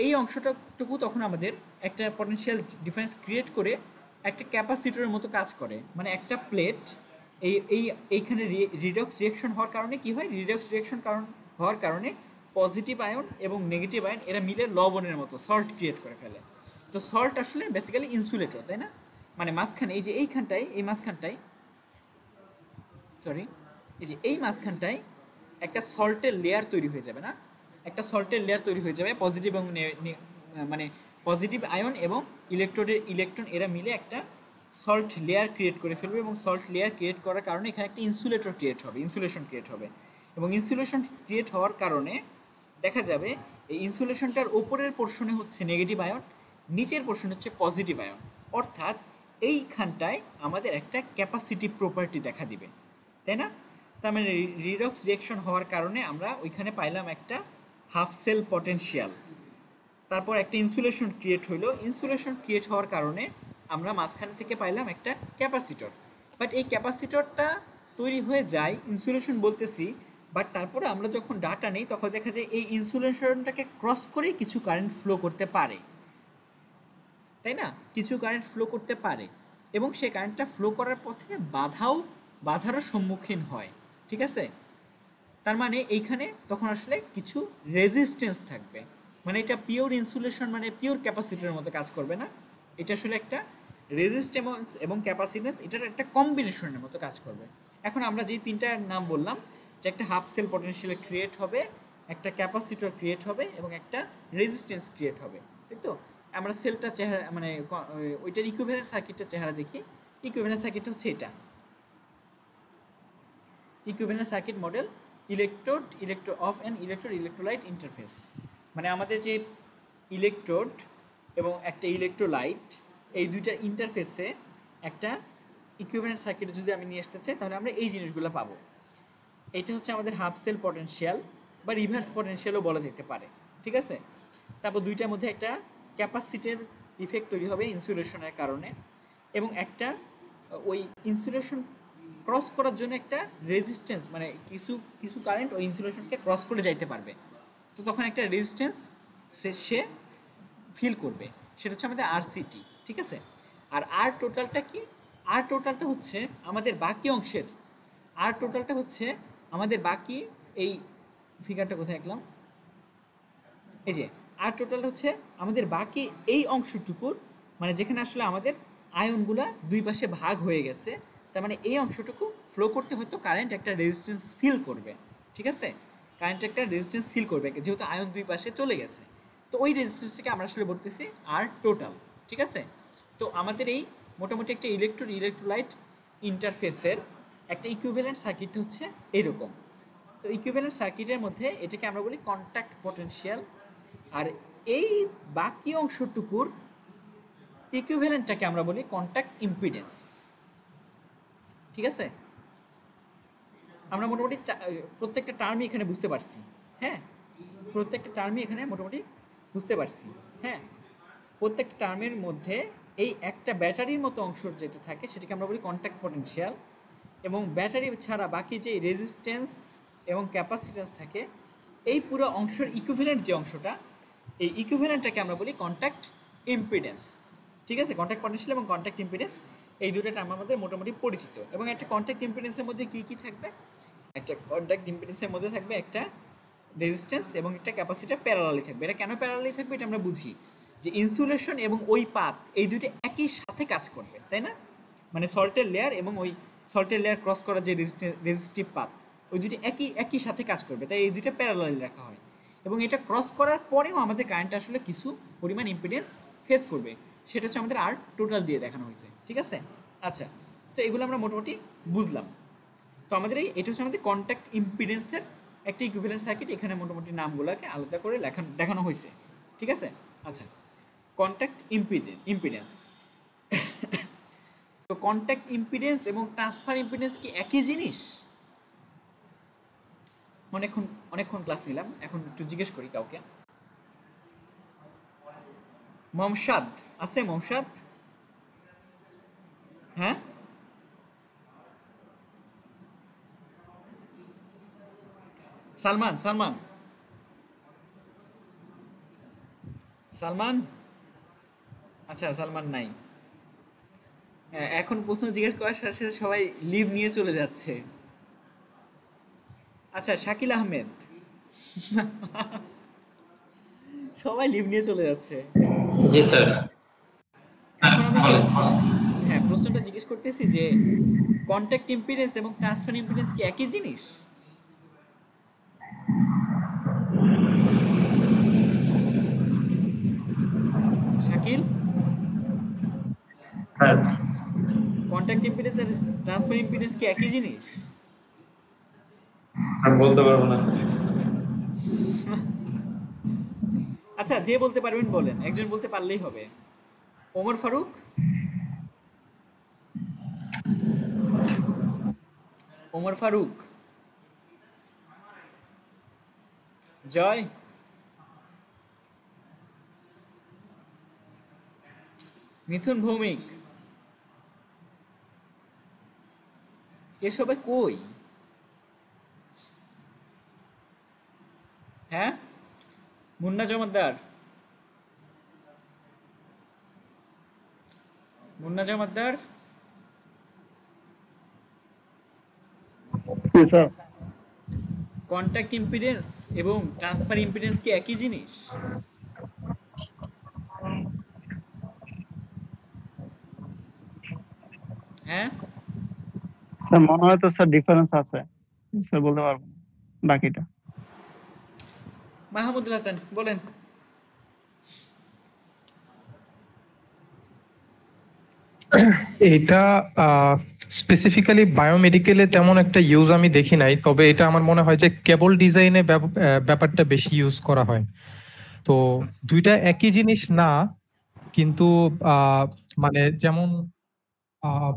এই অংশটাটুকু তখন আমাদের একটা পটেনশিয়াল ডিফারেন্স ক্রিয়েট করে একটা ক্যাপাসিটরের মতো কাজ করে। মানে একটা প্লেট এইখানে রিডক্স রিয়াকশন হওয়ার কারণে কি হয়, রিডক্স রিয়াকশন হওয়ার কারণে পজিটিভ আয়ন এবং নেগেটিভ আয়ন এরা মিলে লবণের মতো সল্ট ক্রিয়েট করে ফেলে। তো সল্ট আসলে বেসিক্যালি ইনসুলেটর, তাই না? মানে মাঝখানে এই যে এইখানটায়, এই মাঝখানটায়, সরি, এই যে এই মাঝখানটায় একটা সল্টের লেয়ার তৈরি হয়ে যাবে না, একটা সল্টের লেয়ার তৈরি হয়ে যাবে পজিটিভ এবং মানে পজিটিভ আয়ন এবং ইলেকট্রন এরা মিলে একটা সল্ট লেয়ার ক্রিয়েট করে ফেলবে, এবং সল্ট লেয়ার ক্রিয়েট করার কারণে এখানে একটা ইনসুলেটর ক্রিয়েট হবে, ইনসুলেশন ক্রিয়েট হবে। এবং ইনসুলেশন ক্রিয়েট হওয়ার কারণে দেখা যাবে এই ইনসুলেশনটার ওপরের পোর্শনে হচ্ছে নেগেটিভ আয়ন, নিচের পোর্শন হচ্ছে পজিটিভ আয়ন। অর্থাৎ এইখানটায় আমাদের একটা ক্যাপাসিটিভ প্রপার্টি দেখা দিবে, তাই না? তার মানে রিডক্স রিয়াকশন হওয়ার কারণে আমরা ওইখানে পাইলাম একটা হাফ সেল পটেনশিয়াল, তারপর একটা ইনসুলেশন ক্রিয়েট হইলো, ইনসুলেশন ক্রিয়েট হওয়ার কারণে আমরা মাঝখান থেকে পাইলাম একটা ক্যাপাসিটর। বাট এই ক্যাপাসিটরটা তৈরি হয়ে যায়, ইনসুলেশন বলতেছি, বাট তারপরে আমরা যখন ডাটা নেই তখন দেখা যায় এই ইনসুলেশনটাকে ক্রস করেই কিছু কারেন্ট ফ্লো করতে পারে, তাই না? কিছু কারেন্ট ফ্লো করতে পারে এবং সেই কারেন্টটা ফ্লো করার পথে বাধারও সম্মুখীন হয়, ঠিক আছে? তার মানে এইখানে তখন আসলে কিছু রেজিস্ট্যান্স থাকবে, মানে এটা পিওর ইনসুলেশন মানে পিওর ক্যাপাসিটরের মতো কাজ করবে না, এটা আসলে একটা রেজিস্ট্যান্স এবং ক্যাপাসিটেন্স, এটার একটা কম্বিনেশনের মতো কাজ করবে। এখন আমরা যে তিনটার নাম বললাম, যে একটা হাফ সেল পটেনশিয়াল ক্রিয়েট হবে, একটা ক্যাপাসিটর ক্রিয়েট হবে এবং একটা রেজিস্ট্যান্স ক্রিয়েট হবে, তাই তো? আমরা সেলটা চেহারা মানে ওইটার ইকুইভ্যালেন্ট সার্কিটটা চেহারা দেখি। ইকুইভ্যালেন্ট সার্কিটটা হচ্ছে এটা, equivalent circuit model electro of an electrolyte interface. মানে আমাদের যে ইলেকট্রোড এবং একটা ইলেকট্রোলাইট, এই দুইটার ইন্টারফেসে একটা ইকুইভ্যালেন্ট সার্কিট যদি আমি নিয়ে আসতে চাই তাহলে আমরা এই জিনিসগুলো পাবো। এটা হচ্ছে আমাদের হাফ সেল পটেনশিয়াল বা রিভার্স পটেনশিয়ালও বলা যেতে পারে, ঠিক আছে? তারপর দুইটার মধ্যে একটা ক্যাপাসিটিভ ইফেক্ট তৈরি হবে ইনসুলেশনের কারণে, এবং একটা ওই ইনসুলেশন ক্রস করার জন্য একটা রেজিস্ট্যান্স, মানে কিছু কারেন্ট ওই ইনসুলেশনকে ক্রস করে যাইতে পারবে, তো তখন একটা রেজিস্ট্যান্স সে ফিল করবে, সেটা হচ্ছে আমাদের আরসিটি, ঠিক আছে? আর আর টোটালটা কি? আর টোটালটা হচ্ছে আমাদের বাকি অংশের, আর টোটালটা হচ্ছে আমাদের বাকি এই ফিগারটা কোথায় আঁকলাম, এই যে আর টোটালটা হচ্ছে আমাদের বাকি এই অংশটুকুর, মানে যেখানে আসলে আমাদের আয়নগুলা দুই পাশে ভাগ হয়ে গেছে, তার মানে এই অংশটুকু ফ্লো করতে হয়তো কারেন্ট একটা রেজিস্ট্যান্স ফিল করবে, ঠিক আছে? কারেন্ট একটা রেজিস্ট্যান্স ফিল করবে যেহেতু আয়ন দুই পাশে চলে গেছে, তো ওই রেজিস্ট্যান্সটাকে আমরা আসলে বলতেছি আর টোটাল, ঠিক আছে? তো আমাদের এই মোটামুটি একটা ইলেকট্রোলাইট ইন্টারফেসের একটা ইকুইভ্যালেন্ট সার্কিট হচ্ছে এইরকম। তো ইকুইভ্যালেন্ট সার্কিটের মধ্যে এটাকে আমরা বলি কন্ট্যাক্ট পটেনশিয়াল, আর এই বাকি অংশটুকুর ইকুইভ্যালেন্টটাকে আমরা বলি কন্ট্যাক্ট ইম্পিডেন্স, ঠিক আছে? আমরা মোটামুটি প্রত্যেকটা টার্মই এখানে বুঝতে পারছি, হ্যাঁ, প্রত্যেকটা টার্মই এখানে মোটামুটি বুঝতে পারছি, হ্যাঁ। প্রত্যেকটা টার্মের মধ্যে এই একটা ব্যাটারির মতো অংশ যেটা থাকে সেটাকে আমরা বলি কন্ট্যাক্ট পটেনশিয়াল, এবং ব্যাটারি ছাড়া বাকি যে রেজিস্ট্যান্স এবং ক্যাপাসিটেন্স থাকে এই পুরো অংশের ইকুইভ্যালেন্ট যে অংশটা, এই ইকুইভ্যালেন্টটাকে আমরা বলি কন্ট্যাক্ট ইম্পিডেন্স, ঠিক আছে? কন্ট্যাক্ট পটেনশিয়াল এবং কন্ট্যাক্ট ইম্পিডেন্স এই দুটো টার্ম আমাদের মোটামুটি পরিচিত। এবং একটা কন্ট্যাক্ট ইম্পিডেন্সের মধ্যে কী কী থাকবে? একটা কন্ট্যাক্ট ইম্পিডেন্সের মধ্যে থাকবে একটা রেজিস্ট্যান্স এবং একটা ক্যাপাসিটার প্যারালালি থাকবে। এটা কেন প্যারালালি থাকবে এটা আমরা বুঝি, যে ইনসুলেশন এবং ওই পাত এই দুটো একই সাথে কাজ করবে, তাই না? মানে সল্টের লেয়ার এবং ওই সল্টের লেয়ার ক্রস করা যে রেজিস্টিভ পাত, ওই দুটো একই সাথে কাজ করবে, তাই এই দুটো প্যারালালি রাখা হয়। এবং এটা ক্রস করার পরেও আমাদের কারেন্ট আসলে কিছু পরিমাণ ইম্পিডেন্স ফেস করবে, সেটা হচ্ছে আমাদের আর টোটাল দিয়ে দেখানো হয়েছে, ঠিক আছে? আচ্ছা, তো এগুলো আমরা মোটামুটি বুঝলাম। তো আমাদের এটা হচ্ছে আমাদের কন্ট্যাক্ট ইম্পিডেন্সের একটা ইকুইভ্যালেন্ট সার্কিট, এখানে মোটামুটি নামগুলোকে আলাদা করে দেখানো হয়েছে, ঠিক আছে? আচ্ছা, কন্ট্যাক্ট ইম্পিডেন্স। তো কন্ট্যাক্ট ইম্পিডেন্স এবং ট্রান্সফার ইম্পিডেন্স কি একই জিনিস? অনেকক্ষণ ক্লাস নিলাম, এখন একটু জিজ্ঞেস করি কাউকে। মমসাদ আছে? মমসাদ, হ্যাঁ? সালমান সালমান সালমান আচ্ছা সালমান নাই। এখন প্রশ্ন জিজ্ঞেস করার সাথে সাথে সবাই লিভ নিয়ে চলে যাচ্ছে। আচ্ছা শাকিল আহমেদ, সবাই লিভ নিয়ে চলে যাচ্ছে।
জি স্যার। স্যার
এখন আমি যে
বলেন।
হ্যাঁ প্রশ্নটা জিজ্ঞেস করতেছি যে কন্ট্যাক্ট ইম্পিডেন্স এবং ট্রান্সফার ইম্পিডেন্স কি একই জিনিস? শাকিল,
স্যার
কন্ট্যাক্ট ইম্পিডেন্স আর ট্রান্সফার ইম্পিডেন্স কি একই জিনিস?
স্যার বলতে পারবো না স্যার।
আচ্ছা যে বলতে পারবেন বলেন, একজন বলতে পারলেই হবে। ওমর ফারুক, ওমর ফারুক, জয়, মিথুন ভৌমিক, এসবে কই? হ্যাঁ, মুন্না জমাদ্দার, মুন্না জমাদ্দার,
জি স্যার।
কন্ট্যাক্ট ইম্পিডেন্স এবং ট্রান্সফার ইম্পিডেন্স কি একই জিনিস? হ্যাঁ,
স্যার মনে হয় তো স্যার ডিফারেন্স আছে, স্যার বলতে পারবো না বাকিটা।
মাহমুদুল হাসান বলেন।
এটা স্পেসিফিক্যালি বায়োমেডিকেলে তেমন একটা ইউজ আমি দেখি নাই, তবে এটা আমার মনে হয় যে কেবল ডিজাইনে ব্যাপারটা বেশি ইউজ করা হয়। তো দুইটা একই জিনিস না, কিন্তু মানে যেমন আহ,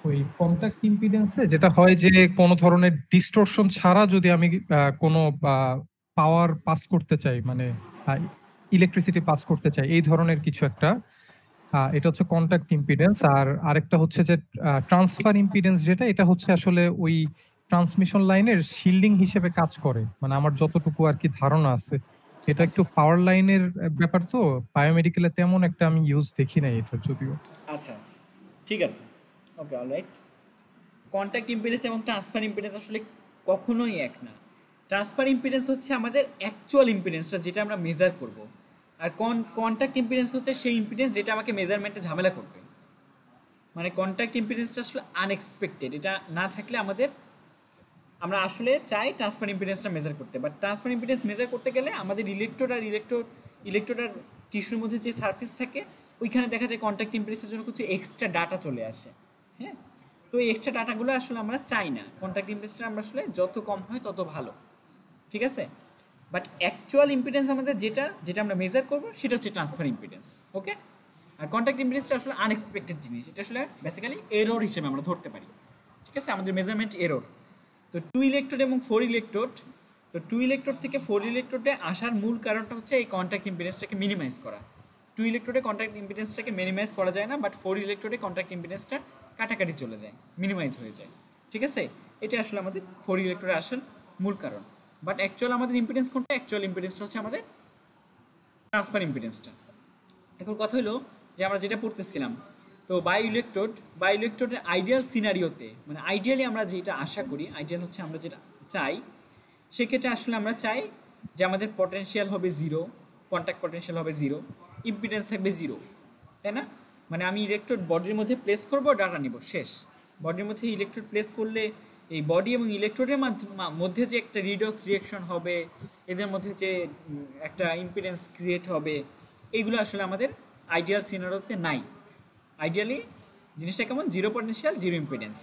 ওই কন্টাক্ট ইম্পিডেন্সে যেটা হয় যে কোনো ধরনের ডিস্টরশন ছাড়া যদি আমি কোনো পাওয়ার পাস করতে চাই, মানে ইলেকট্রিসিটি পাস করতে চাই, এই ধরনের কিছু একটা, এটা হচ্ছে কন্টাক্ট ইম্পিডেন্স। আর আরেকটা হচ্ছে যে ট্রান্সফার ইম্পিডেন্স, যেটা এটা হচ্ছে আসলে ওই ট্রান্সমিশন লাইনের শিল্ডিং হিসেবে কাজ করে, মানে আমার যতটুকু আর কি ধারণা আছে। এটা একটু পাওয়ার লাইনের ব্যাপার, তো বায়োমেডিকেলে তেমন একটা আমি ইউজ দেখি নাই এটা যদিও।
আচ্ছা আচ্ছা ঠিক আছে, ওকে অলরাইট। কন্ট্যাক্ট ইম্পিডেন্স এবং ট্রান্সফার ইম্পিডেন্স আসলে কখনোই এক না। ট্রান্সফার ইম্পিডেন্স হচ্ছে আমাদের অ্যাকচুয়াল ইম্পিডেন্সটা, যেটা আমরা মেজার করব। আর কন্ট্যাক্ট ইম্পিডেন্স হচ্ছে সেই ইম্পিডেন্স যেটা আমাকে মেজারমেন্টে ঝামেলা করবে। মানে কন্ট্যাক্ট ইম্পিডেন্সটা আসলে আনএক্সপেক্টেড, এটা না থাকলে আমাদের, আমরা আসলে চাই ট্রান্সফার ইম্পিডেন্সটা মেজার করতে, বাট ট্রান্সফার ইম্পিডেন্স মেজার করতে গেলে আমাদের ইলেকট্রোড আর টিস্যুর মধ্যে যে সারফেস থাকে ওইখানে দেখা যায় কন্ট্যাক্ট ইম্পিডেন্সের জন্য কিছু এক্সট্রা ডাটা চলে আসে। হ্যাঁ, তো এই এক্সট্রা ডাটাগুলো আসলে আমরা চাই না, কন্ট্যাক্ট ইম্পিডেন্সটা আমরা আসলে যত কম হয় তত ভালো, ঠিক আছে। বাট অ্যাকচুয়াল ইম্পিডেন্স আমাদের যেটা যেটা আমরা মেজার করবো সেটা হচ্ছে ট্রান্সফার ইম্পিডেন্স, ওকে। আর কন্ট্যাক্ট ইম্পিডেন্সটা আসলে আনএক্সপেক্টেড জিনিস, এটা আসলে বেসিক্যালি এরর হিসেবে আমরা ধরতে পারি, ঠিক আছে, আমাদের মেজারমেন্ট এরর। তো টু ইলেকট্রোড এবং ফোর ইলেকট্রোড, তো টু ইলেকট্রোড থেকে ফোর ইলেকট্রোডে আসার মূল কারণটা হচ্ছে এই কন্ট্যাক্ট ইম্পিডেন্সটাকে মিনিমাইজ করা। টু ইলেকট্রোডে কন্ট্যাক্ট ইম্পিডেন্সটাকে মিনিমাইজ করা যায় না, বাট ফোর ইলেকট্রোডে কন্ট্যাক্ট ইম্পিডেন্সটা কাটাকাটি চলে যায়, মিনিমাইজ হয়ে যায়, ঠিক আছে। এটা আসলে আমাদের ফোর ইলেকট্রোডে আসার মূল কারণ। বাট অ্যাকচুয়াল আমাদের ইম্পিডেন্স কোনটা? অ্যাকচুয়াল ইম্পিডেন্সটা হচ্ছে আমাদের ট্রান্সফার ইম্পিডেন্সটা। এখন কথা হলো যে আমরা যেটা পড়তেছিলাম, তো বায়োইলেকট্রোডের আইডিয়াল সিনারিওতে, মানে আইডিয়ালি আমরা যেটা আশা করি, আইডিয়াল হচ্ছে আমরা যেটা চাই, সেক্ষেত্রে আসলে আমরা চাই যে আমাদের পটেনশিয়াল হবে জিরো, কন্ট্যাক্ট পটেনশিয়াল হবে জিরো, ইম্পিডেন্স থাকবে জিরো, তাই না? মানে আমি ইলেকট্রোড বডির মধ্যে প্লেস করবো, ডাটা নিব, শেষ। বডির মধ্যে ইলেকট্রোড প্লেস করলে এই বডি এবং ইলেকট্রোডের মধ্যে যে একটা রিডক্স রিয়াকশন হবে, এদের মধ্যে যে একটা ইম্পিডেন্স ক্রিয়েট হবে, এইগুলো আসলে আমাদের আইডিয়াল সিনারিওতে নাই। আইডিয়ালি জিনিসটা কেমন? Zero potential, zero impedance.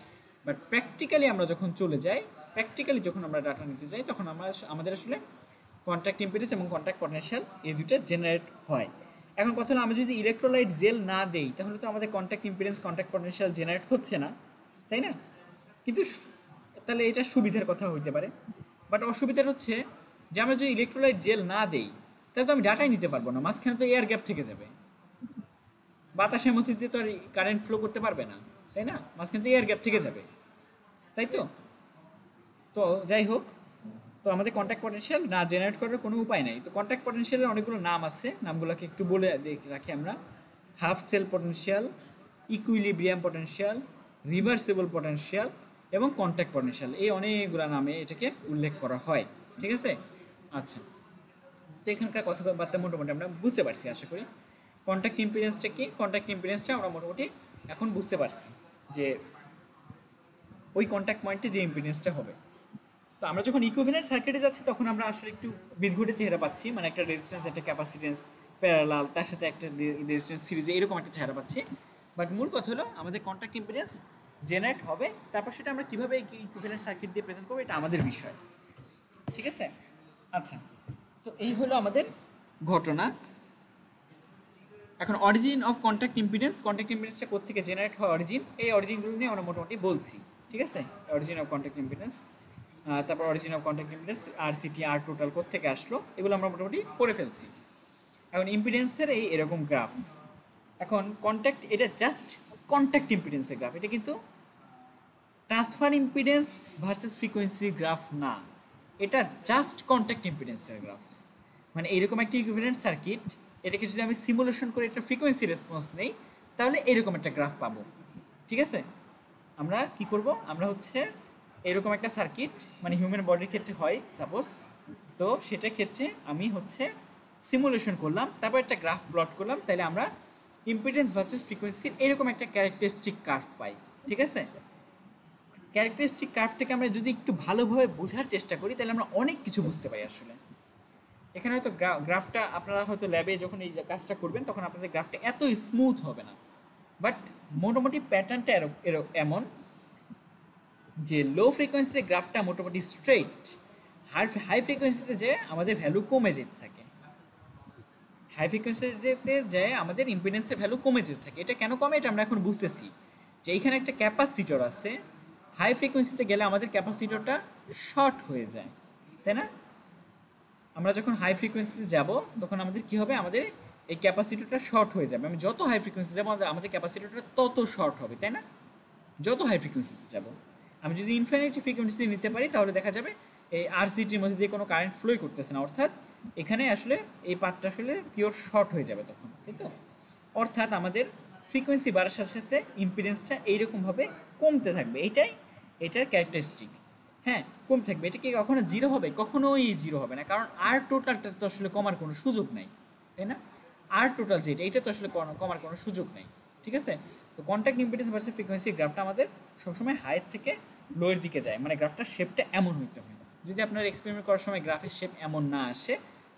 But practically আমরা যখন চলে যাই, প্র্যাকটিক্যালি যখন আমরা ডাটা নিতে যাই, তখন আমাদের আসলে কন্ট্যাক্ট ইম্পিডেন্স এবং কন্ট্যাক্ট পটেনশিয়াল এই দুটো জেনারেট হয়। এখন কথা হলো, আমি যদি ইলেকট্রোলাইট জেল না দেই, তাহলে তো আমাদের contact impedance, contact potential generate হচ্ছে না, তাই না? কিন্তু তাহলে এটা সুবিধার কথা হইতে পারে, বাট অসুবিধার হচ্ছে যে আমরা যদি ইলেকট্রোলাইট জেল না দেই, তাহলে তো আমি ডাটাই নিতে পারবো না, মাঝখানে তো এয়ার গ্যাপ থেকে যাবে, বাতাসের মধ্যে দিয়ে তো আর কারেন্ট ফ্লো করতে পারবে না, তাই না? মাঝখানে তো এয়ার গ্যাপ থেকে যাবে, তাই তো। তো যাই হোক, তো আমাদের কন্ট্যাক্ট পটেনশিয়াল না জেনারেট করার কোনো উপায় নাই। তো কন্ট্যাক্ট পটেনশিয়ালের অনেকগুলো নাম আছে, নামগুলোকে একটু বলে রাখি আমরা। Half cell potential, equilibrium potential, reversible potential এবং কন্ট্যাক্ট পটেনশিয়াল, এই অনেকগুলো নামে এটাকে উল্লেখ করা হয়। ঠিক আছে? আচ্ছা, তো এখানকার কথাবার্তা মোটামুটি আমরা বুঝতে পারছি আশা করি। কন্ট্যাক্ট ইম্পিডেন্সটা কি? কন্ট্যাক্ট ইম্পিডেন্সটা আমরা মোটামুটি এখন বুঝতে পারছি যে ওই কন্ট্যাক্ট পয়েন্টে যে ইম্পিডেন্সটা হবে। তো আমরা যখন ইকুইভ্যালেন্ট সার্কিটে যাচ্ছি তখন আমরা আসলে একটু বিদঘুটে চেহারা পাচ্ছি, মানে একটা রেজিস্ট্যান্স, একটা ক্যাপাসিটেন্স প্যারালাল, তার সাথে একটা রেজিস্ট্যান্স সিরিজে, এরকম একটা চেহারা পাচ্ছি। বাট মূল কথা হলো আমাদের কন্ট্যাক্ট ইম্পিডেন্স জেনারেট হবে, তারপর সেটা আমরা কীভাবে ইকুইভ্যালেন্ট সার্কিট দিয়ে প্রেজেন্ট করবো এটা আমাদের বিষয়। ঠিক আছে? আচ্ছা, তো এই হলো আমাদের ঘটনা। এখন অরিজিন অফ কন্ট্যাক্ট ইম্পিডেন্সটা কোত্থেকে জেনারেট হয়, এই অরিজিনগুলো নিয়ে আমরা মোটামুটি বলছি। ঠিক আছে? অরিজিন অফ কন্ট্যাক্ট ইম্পিডেন্স, তারপর origin of contact impedance, RCT, আর টোটাল কোত্থেকে আসলো, এগুলো আমরা মোটামুটি পড়ে ফেলছি। এখন ইম্পিডেন্সের এরকম গ্রাফ, এখন কন্ট্যাক্ট, এটা জাস্ট কন্ট্যাক্ট ইম্পিডেন্সের গ্রাফ, এটা কিন্তু transfer impedance versus frequency graph না, এটা জাস্ট কন্ট্যাক্ট ইম্পিডেন্সের গ্রাফ। মানে এইরকম একটা ইকুইভ্যালেন্ট সার্কিট, এটাকে যদি আমি সিমুলেশন করে একটা ফ্রিকোয়েন্সি রেসপন্স নেই তাহলে এরকম একটা গ্রাফ পাবো। ঠিক আছে? আমরা কি করব, আমরা হচ্ছে এরকম একটা সার্কিট, মানে হিউম্যান বডির ক্ষেত্রে হয় সাপোজ, তো সেটার ক্ষেত্রে আমি হচ্ছে সিমুলেশন করলাম, তারপর একটা গ্রাফ প্লট করলাম, তাহলে আমরা ইম্পিডেন্স ভার্সেস ফ্রিকোয়েন্সির এরকম একটা ক্যারেক্টারিস্টিক কার্ভ পাই। ঠিক আছে? ক্যারেক্টারিস্টিক কার্ভটাকে আমরা যদি একটু ভালোভাবে বোঝার চেষ্টা করি তাহলে আমরা অনেক কিছু বুঝতে পারি আসলে। এখানে হয়তো গ্রাফটা আপনারা হয়তো ল্যাবে যখন এই কাজটা করবেন তখন আপনাদের গ্রাফটা এত স্মুথ হবে না, বাট মোটামুটি প্যাটার্নটা এমন যে লো ফ্রিকোয়েন্সিতে গ্রাফটা মোটামুটি স্ট্রেইট, হাই ফ্রিকোয়েন্সিতে যে আমাদের ভ্যালু কমে যেতে থাকে, হাই ফ্রিকোয়েন্সিতে যে আমাদের ইম্পিডেন্সের ভ্যালু কমে যেতে থাকে। এটা কেন কমে এটা আমরা এখন বুঝতেছি, যে এইখানে একটা ক্যাপাসিটর আছে, হাই ফ্রিকোয়েন্সিতে গেলে আমাদের ক্যাপাসিটরটা শর্ট হয়ে যায়, তাই না? আমরা যখন হাই ফ্রিকোয়েন্সিতে যাব তখন আমাদের কি হবে, আমাদের এই ক্যাপাসিটরটা শর্ট হয়ে যাবে। আমি যত হাই ফ্রিকোয়েন্সি যাবো আমাদের ক্যাপাসিটরটা তত শর্ট হবে, তাই না? যত হাই ফ্রিকোয়েন্সিতে যাব, আমি যদি ইনফিনিটি ফ্রিকোয়েন্সি নিতে পারি তাহলে দেখা যাবে এই RCTর মধ্যে দিয়ে কোনো কারেন্ট ফ্লোই করতেছে না, অর্থাৎ এখানে আসলে এই পার্টটা আসলে পিওর শর্ট হয়ে যাবে তখন, তাই তো? অর্থাৎ আমাদের ফ্রিকোয়েন্সি বাড়ার সাথে সাথে ইম্পিডেন্সটা এইরকমভাবে কমতে থাকবে, এটার ক্যারেক্টারিস্টিক। হ্যাঁ, কমতে থাকবে। এটা কি কখনো জিরো হবে? কখনোই জিরো হবে না, কারণ আর টোটালটা তো আসলে কমার কোনো সুযোগ নাই, তাই না? আর টোটাল যেটা, এটা তো আসলে কমার কোনো সুযোগ নেই। ঠিক আছে? তো কন্ট্যাক্ট ইম্পিডেন্স ভার্সেস ফ্রিকোয়েন্সি গ্রাফটা আমাদের সবসময় হাইয়ের থেকে লোয়ের দিকে যায়, মানে গ্রাফটার শেপটা এমন হইতে হয়। যদি আপনার এক্সপেরিমেন্ট করার সময় গ্রাফের শেপ এমন না আসে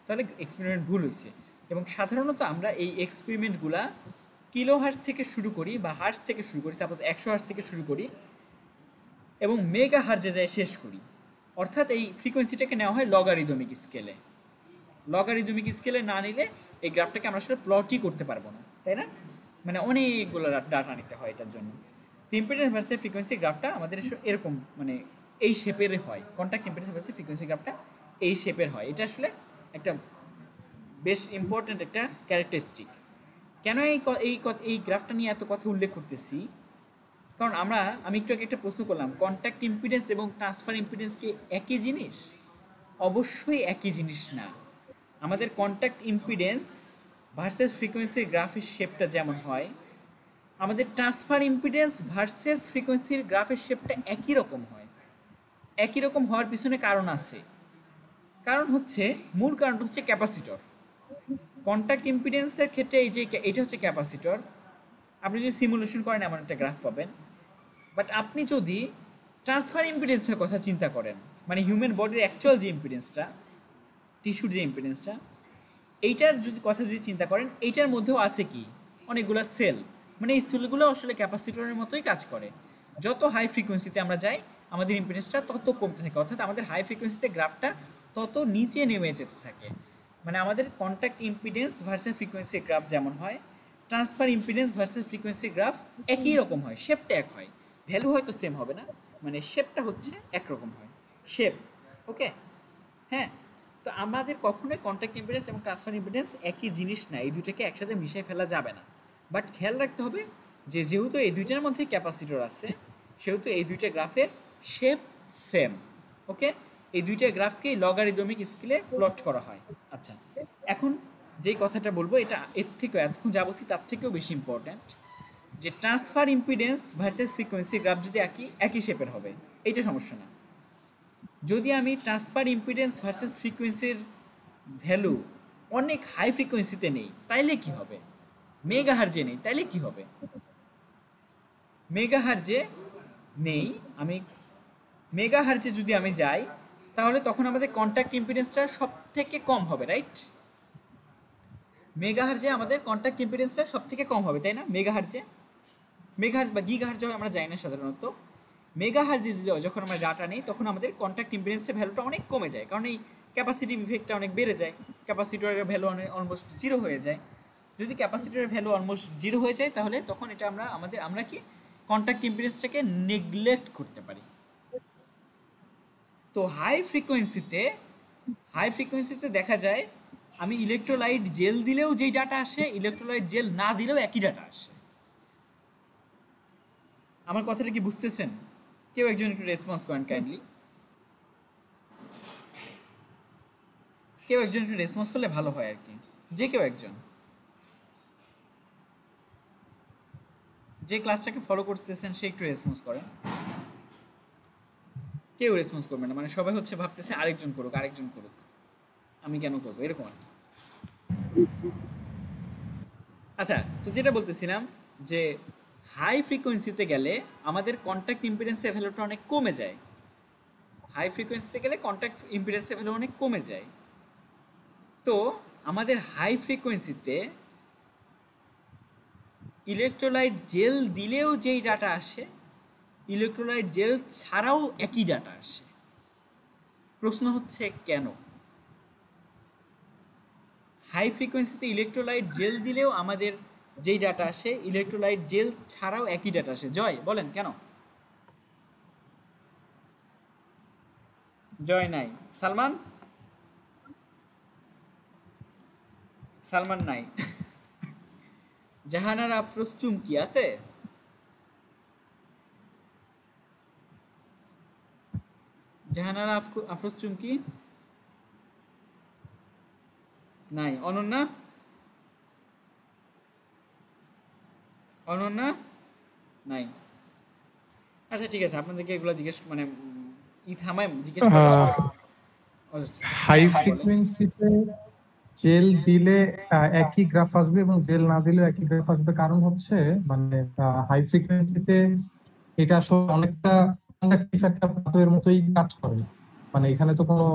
তাহলে এক্সপেরিমেন্ট ভুল হয়েছে। এবং সাধারণত আমরা এই এক্সপেরিমেন্টগুলা কিলো হার্টজ থেকে শুরু করি বা হার্টজ থেকে শুরু করি, সাপোজ 100 হার্টজ থেকে শুরু করি এবং মেগা হার্জে যায় শেষ করি, অর্থাৎ এই ফ্রিকোয়েন্সিটাকে নেওয়া হয় লগারিদমিক স্কেলে। লগারিদমিক স্কেলে না নিলে এই গ্রাফটাকে আমরা আসলে প্লটই করতে পারবো না, তাই না? মানে অনেকগুলো ডাটা নিতে হয় এটার জন্য। তো ইম্পিডেন্স ভার্সেস ফ্রিকোয়েন্সি গ্রাফটা আমাদের এরকম মানে এই শেপের হয়, কন্ট্যাক্ট ইম্পিডেন্স ভার্সেস ফ্রিকোয়েন্সি গ্রাফটা এই শেপের হয়। এটা আসলে একটা বেশ ইম্পর্ট্যান্ট একটা ক্যারেক্টারিস্টিক। কেন এই গ্রাফটা নিয়ে এত কথা উল্লেখ করতেছি, কারণ আমি একটু আগে একটা প্রশ্ন করলাম, কন্ট্যাক্ট ইম্পিডেন্স এবং ট্রান্সফার ইম্পিডেন্স কি একই জিনিস? অবশ্যই একই জিনিস না। আমাদের কন্ট্যাক্ট ইম্পিডেন্স ভার্সেস ফ্রিকোয়েন্সির গ্রাফের শেপটা যেমন হয়, আমাদের ট্রান্সফার ইম্পিডেন্স ভার্সেস ফ্রিকোয়েন্সির গ্রাফের শেপটা একই রকম হয়। একই রকম হওয়ার পিছনে কারণ আছে, মূল কারণ হচ্ছে ক্যাপাসিটর। কন্ট্যাক্ট ইম্পিডেন্সের ক্ষেত্রে এই যে এটা হচ্ছে ক্যাপাসিটর, আপনি যদি সিমুলেশন করেন এমন একটা গ্রাফ পাবেন। বাট আপনি যদি ট্রান্সফার ইম্পিডেন্সের কথা চিন্তা করেন, মানে হিউম্যান বডির অ্যাকচুয়াল যে ইম্পিডেন্সটা, টিস্যুর যে ইম্পিডেন্সটা, এইটার কথা যদি চিন্তা করেন, এইটার মধ্যেও আছে কি অনেকগুলো সেল, মানে এই সেলগুলো আসলে ক্যাপাসিটরের মতোই কাজ করে। যত হাই ফ্রিকোয়েন্সিতে আমরা যাই আমাদের ইম্পিডেন্সটা তত কমতে থাকে, অর্থাৎ আমাদের হাই ফ্রিকোয়েন্সিতে গ্রাফটা তত নিচে নেমে যেতে থাকে। মানে আমাদের contact impedance versus frequency graph যেমন হয়, transfer impedance versus frequency graph একই রকম হয়, শেপটা এক হয়, ভ্যালু হয়তো সেম হবে না, মানে শেপটা হচ্ছে একরকম হয়, শেপ। ওকে, হ্যাঁ। তো আমাদের কখনোই কন্ট্যাক্ট ইম্পিডেন্স এবং ট্রান্সফার ইম্পিডেন্স একই জিনিস না, এই দুটাকে একসাথে মিশিয়ে ফেলা যাবে না। বাট খেয়াল রাখতে হবে যে যেহেতু এই দুইটার মধ্যে ক্যাপাসিটর আছে, সেহেতু এই দুইটা গ্রাফের শেপ সেম। ওকে, এই দুইটা গ্রাফকে লগারিদমিক স্কেলে প্লট করা হয়। আচ্ছা, এখন যেই কথাটা বলবো এটা এর থেকেও এতক্ষণ যা বলছি তার থেকেও বেশি ইম্পর্ট্যান্ট, যে transfer impedance versus frequency graph যদি একই শেপের হবে এইটা সমস্যা না। যদি আমি ট্রান্সফার ইম্পিডেন্স ভার্সেস ফ্রিকোয়েন্সির ভ্যালু অনেক হাই ফ্রিকোয়েন্সিতে নেই তাইলে কি হবে, মেগাহার্জে নেই তাইলে কি হবে, মেগাহার্জে নেই আমি, মেগাহার্জে যদি আমি যাই তাহলে তখন আমাদের কন্ট্যাক্ট ইম্পিডেন্সটা সব থেকে কম হবে, রাইট? মেগাহার্জে আমাদের কন্ট্যাক্ট ইম্পিডেন্সটা সব থেকে কম হবে, তাই না? মেগাহার্জে, মেগাহার্জ বা গিগাহার্জে আমরা যাই না সাধারণত। মেগাহার্জে যখন আমরা ডাটা নেই তখন আমাদের কন্ট্যাক্ট ইম্পিডেন্সের ভ্যালুটা অনেক কমে যায়, কারণ এই ক্যাপাসিটিভ ইফেক্টটা অনেক বেড়ে যায়, ক্যাপাসিটরের ভ্যালু অলমোস্ট জিরো হয়ে যায়। যদি ক্যাপাসিটরের ভ্যালু অলমোস্ট জিরো হয়ে যায় তাহলে তখন এটা আমরা কি কন্ট্যাক্ট ইম্পিডেন্সটাকে নেগলেক্ট করতে পারি। তো হাই ফ্রিকোয়েন্সিতে দেখা যায় আমি ইলেকট্রোলাইট জেল দিলেও যেই ডাটা আসে, ইলেকট্রোলাইট জেল না দিলেও একই ডাটা আসে। আমার কথাটা কি বুঝতেছেন? কেউ একজন একটু রেসপন্স করেন কাইন্ডলি, কেউ একজন একটু রেসপন্স করলে ভালো হয় আর কি, যে কেউ একজন, যে ক্লাসটাকে ফলো করতেছেন সে একটু রেসপন্স করেন। কেউ রেসপন্স করবে না, মানে সবাই হচ্ছে ভাবতেছে আরেকজন করুক, আমি কেন করবো, এরকম আর কি। আচ্ছা, তো যেটা বলতেছিলাম যে হাই ফ্রিকোয়েন্সিতে গেলে আমাদের কন্ট্যাক্ট ইম্পিডেন্সের ভ্যালুটা অনেক কমে যায়, হাই ফ্রিকোয়েন্সিতে গেলে কন্ট্যাক্ট ইম্পিডেন্সের ভ্যালু অনেক কমে যায়। তো আমাদের হাই ফ্রিকোয়েন্সিতে ইলেকট্রোলাইট জেল দিলেও যেই ডাটা আসে, ইলেকট্রোলাইট জেল ছাড়াও একই ডাটা আসে। প্রশ্ন হচ্ছে কেন? হাই ফ্রিকোয়েন্সিতে ইলেকট্রোলাইট জেল দিলেও আমাদের যেই ডাটা আসে, ইলেকট্রোলাইট জেল ছাড়াও একই ডাটা আসে। জয় বলেন কেন? জয় নাই। সালমান নাই। জাহানার আফরোজ চুমকি আছে? জাহানার আফরোজ চুমকি নাই। অনন্যা নাই। আচ্ছা ঠিক আছে, আপনাদেরকে এগুলো জিজ্ঞেস মানে থামায় জিজ্ঞেস করা।
হাই ফ্রিকোয়েন্সিতে জেল দিলে একই গ্রাফ আসবে এবং জেল না দিলে একই গ্রাফ আসবে, কারণ হচ্ছে মানে হাই ফ্রিকোয়েন্সিতে এটা আসলে অনেকটা কন্ডাক্টিভ একটা পাথরের মতোই কাজ করে। মানে এখানে তো কোনো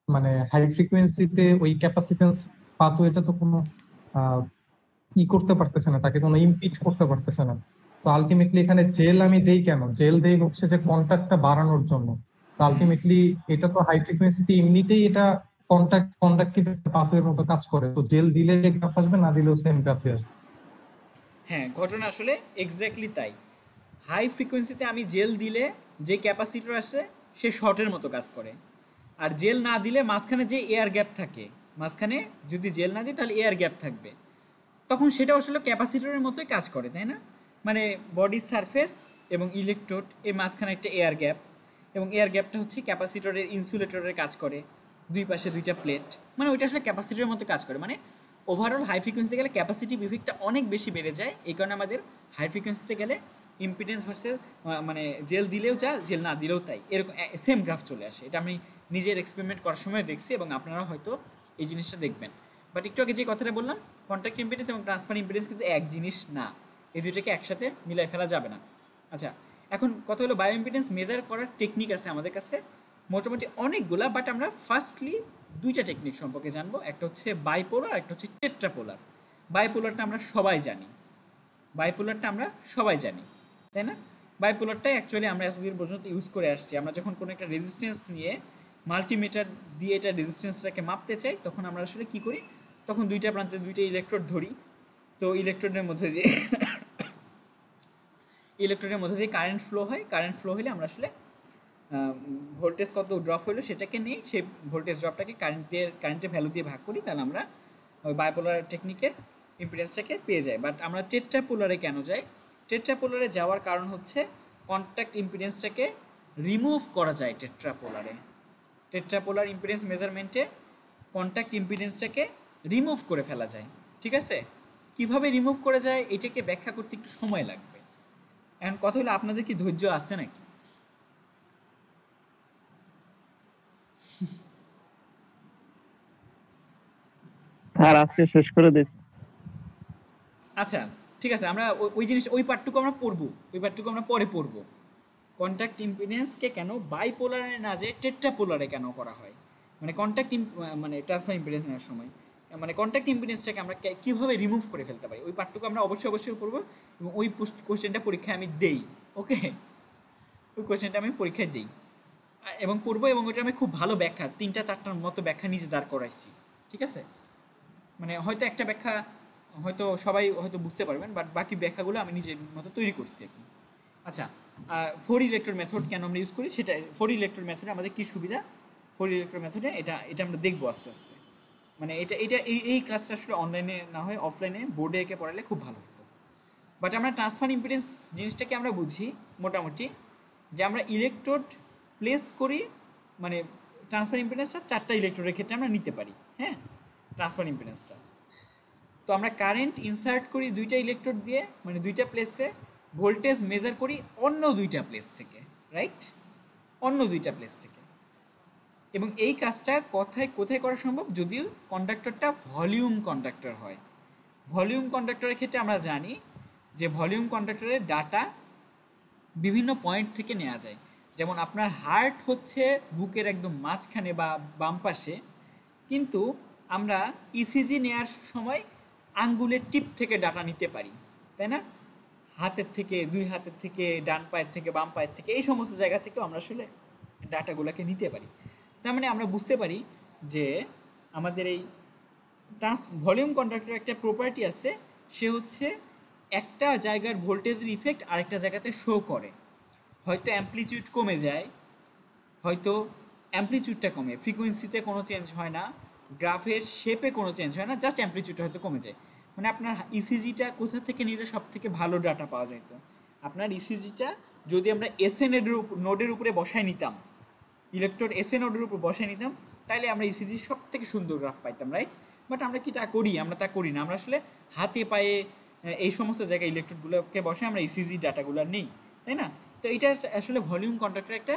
মানে হাই ফ্রিকোয়েন্সিতে ওই ক্যাপাসিটেন্স পাথর এটা তো কোনো ই করতে পারতেছে না, তাকে কোনো ইমপিড করতে পারতেছে না। তো আলটিমেটলি এখানে জেল আমি দেই কেন? জেল দেই হচ্ছে যে কন্ট্যাক্টটা বাড়ানোর জন্য। তো আলটিমেটলি এটা তো হাই ফ্রিকোয়েন্সিতে এমনিতেই এটা কন্ডাক্টিভ পাথওয়ের মতো কাজ করে। তো জেল দিলে যে গ্রাফ আসবে, না দিলেও সেম গ্রাফই আসবে।
হ্যাঁ, ঘটনা আসলে এক্স্যাক্টলি তাই। হাই ফ্রিকোয়েন্সিতে আমি জেল দিলে যে ক্যাপাসিটর আসে সে শর্টের মতো কাজ করে, আর জেল না দিলে মাঝখানে যে এয়ার গ্যাপ থাকে, মাঝখানে যদি জেল না দিই তাহলে এয়ার গ্যাপ থাকবে, তখন সেটা আসলে ক্যাপাসিটরের মতোই কাজ করে, তাই না? মানে বডির সারফেস এবং ইলেকট্রোড এর মাঝখানে একটা এয়ার গ্যাপ, এবং এয়ার গ্যাপটা হচ্ছে ক্যাপাসিটরের ইনসুলেটরের কাজ করে, দুই পাশে দুইটা প্লেট, মানে ওইটা আসলে ক্যাপাসিটরের মতো কাজ করে। মানে ওভারঅল হাই ফ্রিকোয়েন্সিতে গেলে ক্যাপাসিটিভ ইফেক্টটা অনেক বেশি বেড়ে যায়। এই কারণে আমাদের হাই ফ্রিকোয়েন্সিতে গেলে ইম্পিডেন্স ভার্সেস মানে জেল দিলেও যা, জেল না দিলেও তাই, এরকম সেম গ্রাফ চলে আসে। এটা আমি নিজের এক্সপেরিমেন্ট করার সময় দেখছি এবং আপনারা হয়তো এই জিনিসটা দেখবেন। বাট একটু আগে যে কথাটা বললাম, কন্ট্যাক্ট ইম্পিডেন্স এবং ট্রান্সফার ইম্পিডেন্স কিন্তু এক জিনিস না, এই দুইটাকে একসাথে মিলাই ফেলা যাবে না। আচ্ছা, এখন কথা হলো বায়ো ইম্পিডেন্স মেজার করার টেকনিক আছে আমাদের কাছে মোটামুটি অনেকগুলা, বাট আমরা ফার্স্টলি দুইটা টেকনিক সম্পর্কে জানবো। একটা হচ্ছে বাইপোলার, একটা হচ্ছে টেট্রাপোলার। বাইপোলারটা আমরা সবাই জানি, তাই না? বাইপোলারটাই অ্যাকচুয়ালি আমরা এতদিন পর্যন্ত ইউজ করে আসছি। আমরা যখন কোনো একটা রেজিস্ট্যান্স নিয়ে মাল্টিমিটার দিয়ে এটা রেজিস্ট্যান্সটাকে মাপতে চাই, তখন আমরা আসলে কী করি, তখন দুইটা প্রান্তে দুইটা ইলেকট্রোড ধরি। তো ইলেকট্রোডের মধ্যে দিয়ে কারেন্ট ফ্লো হয়। কারেন্ট ফ্লো হলে আমরা আসলে ভোল্টেজ কত ড্রপ হলো সেটাকে নিয়ে সেই ভোল্টেজ ড্রপটাকে কারেন্টের ভ্যালু দিয়ে ভাগ করি, তাহলে আমরা ওই বাইপোলার টেকনিকে ইম্পিডেন্সটাকে পেয়ে যাই। বাট আমরা টেট্রাপোলারে কেন যাই? টেট্রাপোলারে যাওয়ার কারণ হচ্ছে কন্ট্যাক্ট ইম্পিডেন্সটাকে রিমুভ করা যায় টেট্রাপোলারে। টেট্রাপোলার ইম্পিডেন্স মেজারমেন্টে কন্ট্যাক্ট ইম্পিডেন্সটাকে রিমুভ করে ফেলা যায়, ঠিক আছে? কিভাবে রিমুভ করে যায় এটাকে ব্যাখ্যা করতে একটু সময় লাগবে। এখন কথা হলো আপনাদের কি ধৈর্য আছে নাকি?
আর আজকে শেষ করে দিচ্ছি।
আচ্ছা ঠিক আছে, আমরা ওই জিনিস ওই পার্টটুকু আমরা পড়বো, ওই পার্টটুকু আমরা পরে পড়বো। কন্ট্যাক্ট ইম্পিডেন্সকে কেন বাইপোলারে না যে টেট্রাপোলারে কেন করা হয়, মানে মানে ট্রান্সফার ইম্পিডেন্স নেওয়ার সময় মানে কন্ট্যাক্ট ইম্পিডেন্সটাকে আমরা কীভাবে রিমুভ করে ফেলতে পারি, ওই পার্টটুকু আমরা অবশ্যই পড়বো এবং ওই কোশ্চেনটা পরীক্ষায় আমি দেই। ওকে, ওই কোশ্চেনটা আমি পরীক্ষায় দিই এবং পড়বো, এবং ওইটা আমি খুব ভালো ব্যাখ্যা 3-4টার মতো ব্যাখ্যা নিজে দাঁড় করাইছি, ঠিক আছে? মানে হয়তো একটা ব্যাখ্যা হয়তো সবাই হয়তো বুঝতে পারবেন, বাট বাকি ব্যাখ্যাগুলো আমি নিজের মতো তৈরি করছি এখন। আচ্ছা, 4 ইলেকট্রোড মেথড কেন আমরা ইউজ করি সেটা, 4 ইলেকট্রোড মেথডে আমাদের কী সুবিধা, 4 ইলেকট্রোড মেথডে এটা আমরা দেখবো আস্তে আস্তে। মানে এই ক্লাসটা আসলে অনলাইনে না হয় অফলাইনে বোর্ডে এঁকে পড়ালে খুব ভালো হতো। বাট আমরা ট্রান্সফার ইম্পিডেন্স জিনিসটাকে আমরা বুঝি মোটামুটি যে আমরা ইলেকট্রোড প্লেস করি, মানে ট্রান্সফার ইম্পিডেন্সটা 4টা ইলেকট্রোডের ক্ষেত্রে আমরা নিতে পারি, হ্যাঁ, ট্রান্সফার ইম্পিডেন্সটা। তো আমরা কারেন্ট ইনসার্ট করি 2টা ইলেকট্রোড দিয়ে, মানে 2টা প্লেসে, ভোল্টেজ মেজার করি অন্য 2টা প্লেস থেকে, রাইট, অন্য 2টা প্লেস থেকে। এবং এই কাজটা কোথায় করা সম্ভব, যদিও কন্ডাক্টরটা ভলিউম কন্ডাক্টর হয়। ভলিউম কন্ডাক্টরের ক্ষেত্রে আমরা জানি যে ভলিউম কন্ডাক্টরের ডাটা বিভিন্ন পয়েন্ট থেকে নেওয়া যায়। যেমন আপনার হার্ট হচ্ছে বুকের একদম মাঝখানে বা বাম পাশে, কিন্তু আমরা ইসিজি নেওয়ার সময় আঙ্গুলের টিপ থেকে ডাটা নিতে পারি, তাই না? হাতের থেকে, 2 হাতের থেকে, ডান পায়ের থেকে, বাম পায়ের থেকে, এই সমস্ত জায়গা থেকেও আমরা আসলে ডাটাগুলোকে নিতে পারি। তার মানে আমরা বুঝতে পারি যে আমাদের এই ভলিউম কন্ডাক্টরের একটা প্রপার্টি আছে, সে হচ্ছে একটা জায়গার ভোল্টেজের ইফেক্ট আরেকটা জায়গাতে শো করে। হয়তো অ্যাম্প্লিটিউড কমে যায়, হয়তো অ্যাম্প্লিটিউডটা কমে, ফ্রিকোয়েন্সিতে কোনো চেঞ্জ হয় না, গ্রাফের শেপে কোনো চেঞ্জ হয় না, জাস্ট অ্যাম্প্লিটিউডটা হয়তো কমে যায়। মানে আপনার ইসিজিটা কোথা থেকে নিলে সব থেকে ভালো ডাটা পাওয়া যেত, আপনার ইসিজিটা যদি আমরা এসএ নোডের উপরে বসায় নিতাম, ইলেকট্রোড এসএ নোডের উপর বসায় নিতাম, তাহলে আমরা ইসিজির সব থেকে সুন্দর গ্রাফ পাইতাম, রাইট? বাট আমরা কি তা করি? আমরা তা করি না। আমরা আসলে হাতে পায়ে এই সমস্ত জায়গায় ইলেকট্রোডগুলোকে বসে আমরা ইসিজি ডাটাগুলো নিই, তাই না? তো এটা আসলে ভলিউম কন্ডাক্টরের একটা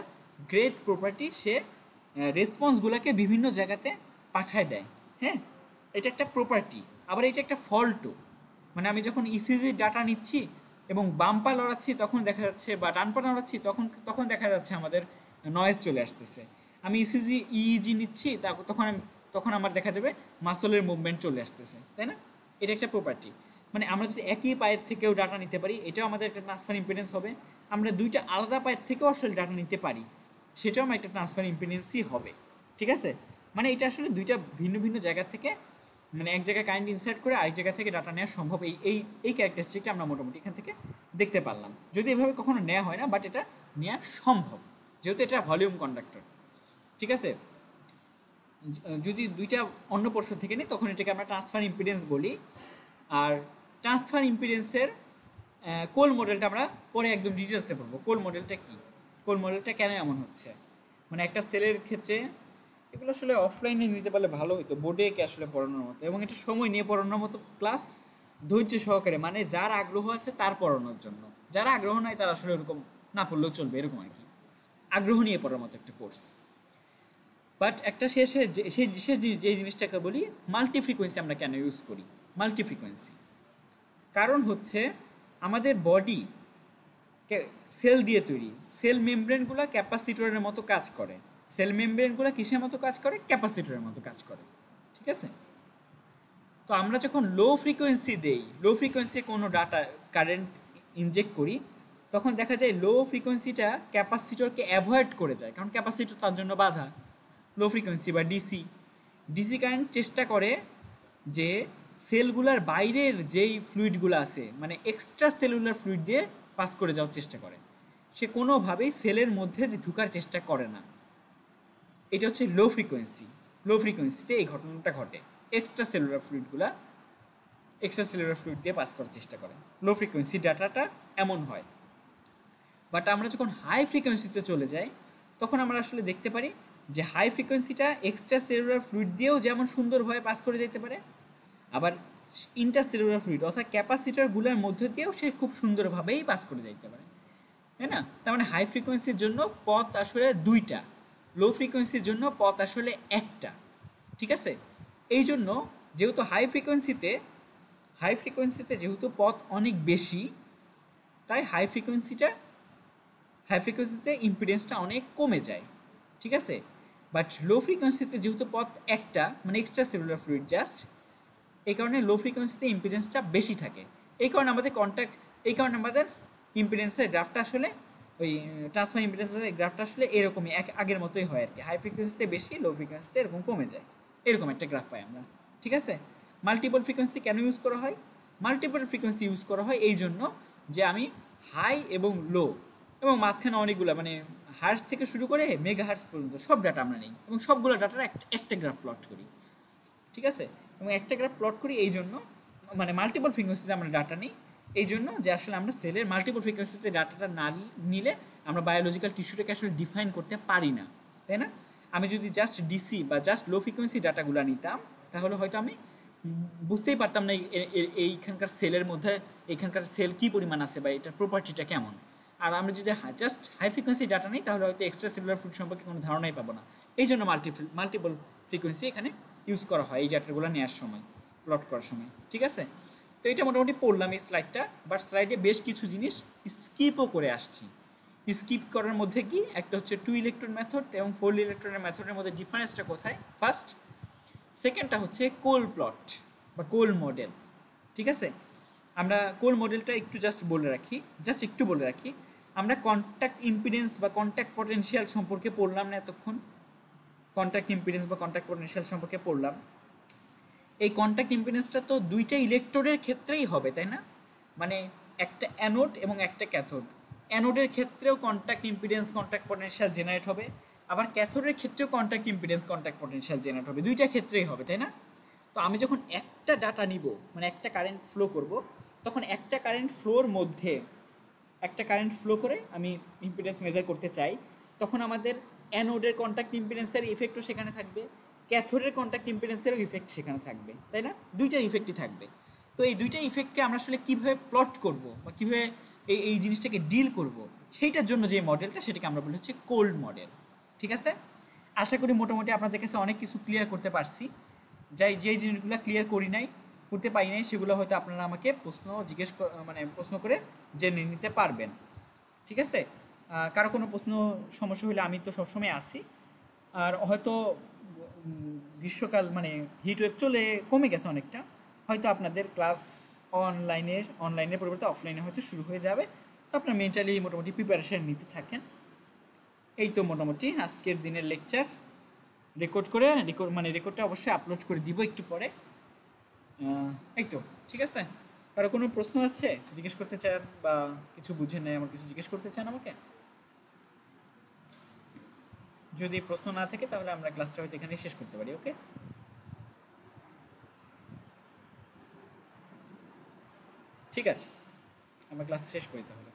গ্রেট প্রপার্টি, সে রেসপন্সগুলোকে বিভিন্ন জায়গাতে পাঠায় দেয়, হ্যাঁ, এটা একটা প্রপার্টি। আবার এটা একটা ফল্টও, মানে আমি যখন ইসিজি ডাটা নিচ্ছি এবং বাম পা লড়াচ্ছি তখন দেখা যাচ্ছে, বা ডান পা লড়াচ্ছি তখন দেখা যাচ্ছে আমাদের নয়েজ চলে আসতেছে। আমি ইসিজি ইইজি নিচ্ছি তখন আমার দেখা যাবে মাসলের মুভমেন্ট চলে আসতেছে, তাই না? এটা একটা প্রপার্টি। মানে আমরা যদি একই পায়ের থেকেও ডাটা নিতে পারি, এটাও আমাদের একটা ট্রান্সফার ইম্পিডেন্স হবে। আমরা 2টা আলাদা পায়ের থেকেও আসলে ডাটা নিতে পারি, সেটাও আমার একটা ট্রান্সফার ইম্পিডেন্সই হবে, ঠিক আছে? মানে এটা আসলে 2টা ভিন্ন ভিন্ন জায়গা থেকে, মানে এক জায়গায় কারেন্ট ইনসার্ট করে আরেক জায়গা থেকে ডাটা নেওয়া সম্ভব। এই ক্যারেক্টারিস্টিকটা আমরা মোটামুটি এখান থেকে দেখতে পারলাম। যদি এভাবে কখনো নেওয়া হয় না, বাট এটা নেওয়া সম্ভব যেহেতু এটা ভলিউম কন্ডাক্টর, ঠিক আছে? যদি 2টা অন্য পোর্শন থেকে নিই তখন এটাকে আমরা ট্রান্সফার ইম্পিডেন্স বলি। আর ট্রান্সফার ইম্পিডেন্সের কোল মডেলটা আমরা পরে একদম ডিটেলসে পড়বো। কোল মডেলটা কি, কোল মডেলটা কেন এমন হচ্ছে, মানে একটা সেলের ক্ষেত্রে এগুলো আসলে অফলাইনে নিতে পারলে ভালো হতো, বোর্ডে একে আসলে পড়ানোর মতো, এবং এটা সময় নিয়ে পড়ানোর মতো, প্লাস ধৈর্য সহকারে, মানে যার আগ্রহ আছে তার পড়ানোর জন্য। যারা আগ্রহ নাই তারা আসলে এরকম না পড়লেও চলবে, এরকম আর কি, আগ্রহ নিয়ে পড়ার মতো একটা কোর্স। বাট একটা শেষে যে জিনিসটাকে বলি, মাল্টি ফ্রিকোয়েন্সি আমরা কেন ইউজ করি? মাল্টি ফ্রিকোয়েন্সি কারণ হচ্ছে আমাদের বডি সেল দিয়ে তৈরি, সেল মেমব্রেনগুলো ক্যাপাসিটরের মতো কাজ করে। সেল মেমব্রেনগুলো কিসের মতো কাজ করে? ক্যাপাসিটরের মতো কাজ করে, ঠিক আছে? তো আমরা যখন লো ফ্রিকোয়েন্সি দেই, লো ফ্রিকোয়েন্সি কোনো ডাটা কারেন্ট ইনজেক্ট করি, তখন দেখা যায় লো ফ্রিকোয়েন্সিটা ক্যাপাসিটরকে অ্যাভয়েড করে যায়, কারণ ক্যাপাসিটর তার জন্য বাধা। লো ফ্রিকোয়েন্সি বা ডিসি কারেন্ট চেষ্টা করে যে সেলগুলার বাইরের যেই ফ্লুইডগুলো আছে, মানে এক্সট্রা সেলুলার ফ্লুইড দিয়ে পাস করে যাওয়ার চেষ্টা করে, সে কোনোভাবেই সেলের মধ্যে ঢুকার চেষ্টা করে না। এটা হচ্ছে লো ফ্রিকোয়েন্সি। লো ফ্রিকোয়েন্সিতে এই ঘটনাটা ঘটে, এক্সট্রা সেলুলার ফ্লুইড দিয়ে পাস করার চেষ্টা করে, লো ফ্রিকোয়েন্সি ডাটাটা এমন হয়। বাট আমরা যখন হাই ফ্রিকোয়েন্সিতে চলে যাই তখন আমরা আসলে দেখতে পারি যে হাই ফ্রিকোয়েন্সিটা এক্সট্রা সেলুলার ফ্লুইড দিয়েও যেমন সুন্দরভাবে পাস করে যেতে পারে, আবার ইন্টারসেলুলার ফ্লুইড অর্থাৎ ক্যাপাসিটরগুলোর মধ্য দিয়েও সে খুব সুন্দরভাবেই পাস করে যেতে পারে, তাই না? তার মানে হাই ফ্রিকোয়েন্সির জন্য পথ আসলে দুইটা, লো ফ্রিকোয়েন্সির জন্য পথ আসলে একটা, ঠিক আছে? এই জন্য যেহেতু হাই ফ্রিকোয়েন্সিতে যেহেতু পথ অনেক বেশি, তাই হাই ফ্রিকোয়েন্সিতে ইম্পিডেন্সটা অনেক কমে যায়, ঠিক আছে? বাট লো ফ্রিকোয়েন্সিতে যেহেতু পথ একটা, মানে এক্সট্রা সেলুলার ফ্লুইড জাস্ট, এই কারণে লো ফ্রিকোয়েন্সিতে ইম্পিডেন্সটা বেশি থাকে। এই কারণে আমাদের ইম্পিডেন্সের গ্রাফটা আসলে ওই ট্রান্সফার ইম্পিডেন্সের গ্রাফটা আসলে এরকমই আগের মতোই হয় আর কি, হাই ফ্রিকোয়েন্সিতে বেশি, লো ফ্রিকোয়েন্সিতে এরকম কমে যায়, এরকম একটা গ্রাফ পাই আমরা, ঠিক আছে? মাল্টিপল ফ্রিকোয়েন্সি কেন ইউজ করা হয়? মাল্টিপল ফ্রিকোয়েন্সি ইউজ করা হয় এই জন্য যে আমি হাই এবং লো এবং মাঝখানে অনেকগুলো মানে হার্টস থেকে শুরু করে মেগা হার্টস পর্যন্ত সব ডাটা আমরা নিই এবং সবগুলো ডাটার একটা গ্রাফ প্লট করি, ঠিক আছে? এবং একটা গ্রাফ প্লট করি এই জন্য, মানে মাল্টিপল ফ্রিকোয়েন্সিতে আমরা ডাটা নিই এই জন্য যে আসলে আমরা সেলের মাল্টিপল ফ্রিকোয়েন্সিতে ডাটাটা না নিলে আমরা বায়োলজিক্যাল টিস্যুটাকে আসলে ডিফাইন করতে পারি না, তাই না? আমি যদি জাস্ট ডিসি বা জাস্ট লো ফ্রিকোয়েন্সি ডাটাগুলো নিতাম তাহলে হয়তো আমি বুঝতেই পারতাম না এইখানকার সেলের মধ্যে এইখানকার সেল কী পরিমাণ আছে বা এটার প্রপার্টিটা কেমন। আর আমরা যদি জাস্ট হাই ফ্রিকোয়েন্সি ডাটা নিই তাহলে হয়তো এক্সট্রা সেলুলার ফ্লুইড সম্পর্কে কোনো ধারণাই পাবো না। এই জন্য মাল্টিপল ফ্রিকোয়েন্সি এখানে ইউজ করা হয় এই ডাটাগুলো নেওয়ার সময়, প্লট করার সময়, ঠিক আছে? তো এটা মোটামুটি পড়লাম এই স্লাইডটা, বাট স্লাইডে বেশ কিছু জিনিস স্কিপও করে আসছি। স্কিপ করার মধ্যে কি একটা হচ্ছে 2 ইলেকট্রন মেথড এবং 4 ইলেকট্রনের মেথডের মধ্যে ডিফারেন্সটা কোথায় ফার্স্ট, সেকেন্ডটা হচ্ছে কোল প্লট বা কোল মডেল, ঠিক আছে? আমরা কোল মডেলটা একটু একটু বলে রাখি, আমরা কন্ট্যাক্ট ইম্পিডেন্স বা কন্ট্যাক্ট পটেনশিয়াল সম্পর্কে পড়লাম না এতক্ষণ, কন্ট্যাক্ট ইম্পিডেন্স বা কন্ট্যাক্ট পটেনশিয়াল সম্পর্কে পড়লাম। এই কন্ট্যাক্ট ইম্পিডেন্সটা তো দুইটা ইলেকট্রোডের ক্ষেত্রেই হবে, তাই না? মানে একটা অ্যানোড এবং একটা ক্যাথোড, অ্যানোডের ক্ষেত্রেও contact impedance contact potential generate হবে, আবার ক্যাথোডের ক্ষেত্রেও contact impedance contact potential generate হবে, দুইটা ক্ষেত্রেই হবে, তাই না? তো আমি যখন একটা ডাটা নিব, মানে একটা কারেন্ট ফ্লো করব, তখন একটা কারেন্ট ফ্লো করে আমি ইম্পিডেন্স মেজার করতে চাই, তখন আমাদের অ্যানোডের কন্ট্যাক্ট ইম্পিডেন্সের ইফেক্টও সেখানে থাকবে, ক্যাথোডের কন্ট্যাক্ট ইম্পিডেন্সেরও ইফেক্ট সেখানে থাকবে, তাই না? দুইটার ইফেক্টই থাকবে। তো এই দুইটা ইফেক্টকে আমরা আসলে কীভাবে প্লট করব বা কীভাবে এই জিনিসটাকে ডিল করব, সেইটার জন্য যে মডেলটা সেটাকে আমরা বলি হচ্ছে কোল্ড মডেল, ঠিক আছে? আশা করি মোটামুটি আপনাদের কাছে অনেক কিছু ক্লিয়ার করতে পারছি। যেই জিনিসগুলো ক্লিয়ার করতে পারি নাই সেগুলো হয়তো আপনারা আমাকে প্রশ্ন করে জেনে নিতে পারবেন, ঠিক আছে? কারো কোনো সমস্যা হলে আমি তো সবসময় আসি। আর হয়তো গ্রীষ্মকাল মানে হিটওয়েভ কমে গেছে অনেকটা, হয়তো আপনাদের ক্লাস অনলাইনের পরিবর্তে অফলাইনে হয়তো শুরু হয়ে যাবে, তো আপনার মেন্টালি মোটামুটি প্রিপারেশন নিতে থাকেন। এই তো মোটামুটি আজকের দিনের লেকচার রেকর্ডটা অবশ্যই আপলোড করে দিব একটু পরে। এই তো ঠিক আছে। কারো কোনো প্রশ্ন আছে জিজ্ঞেস করতে চান বা কিছু বুঝে নেয় আমার কিছু জিজ্ঞেস করতে চান আমাকে? যদি প্রশ্ন না থাকে তাহলে আমরা ক্লাসটা হয়তো এখানে শেষ করতে পারি। ওকে, ঠিক আছে, আমরা ক্লাস শেষ করি তাহলে।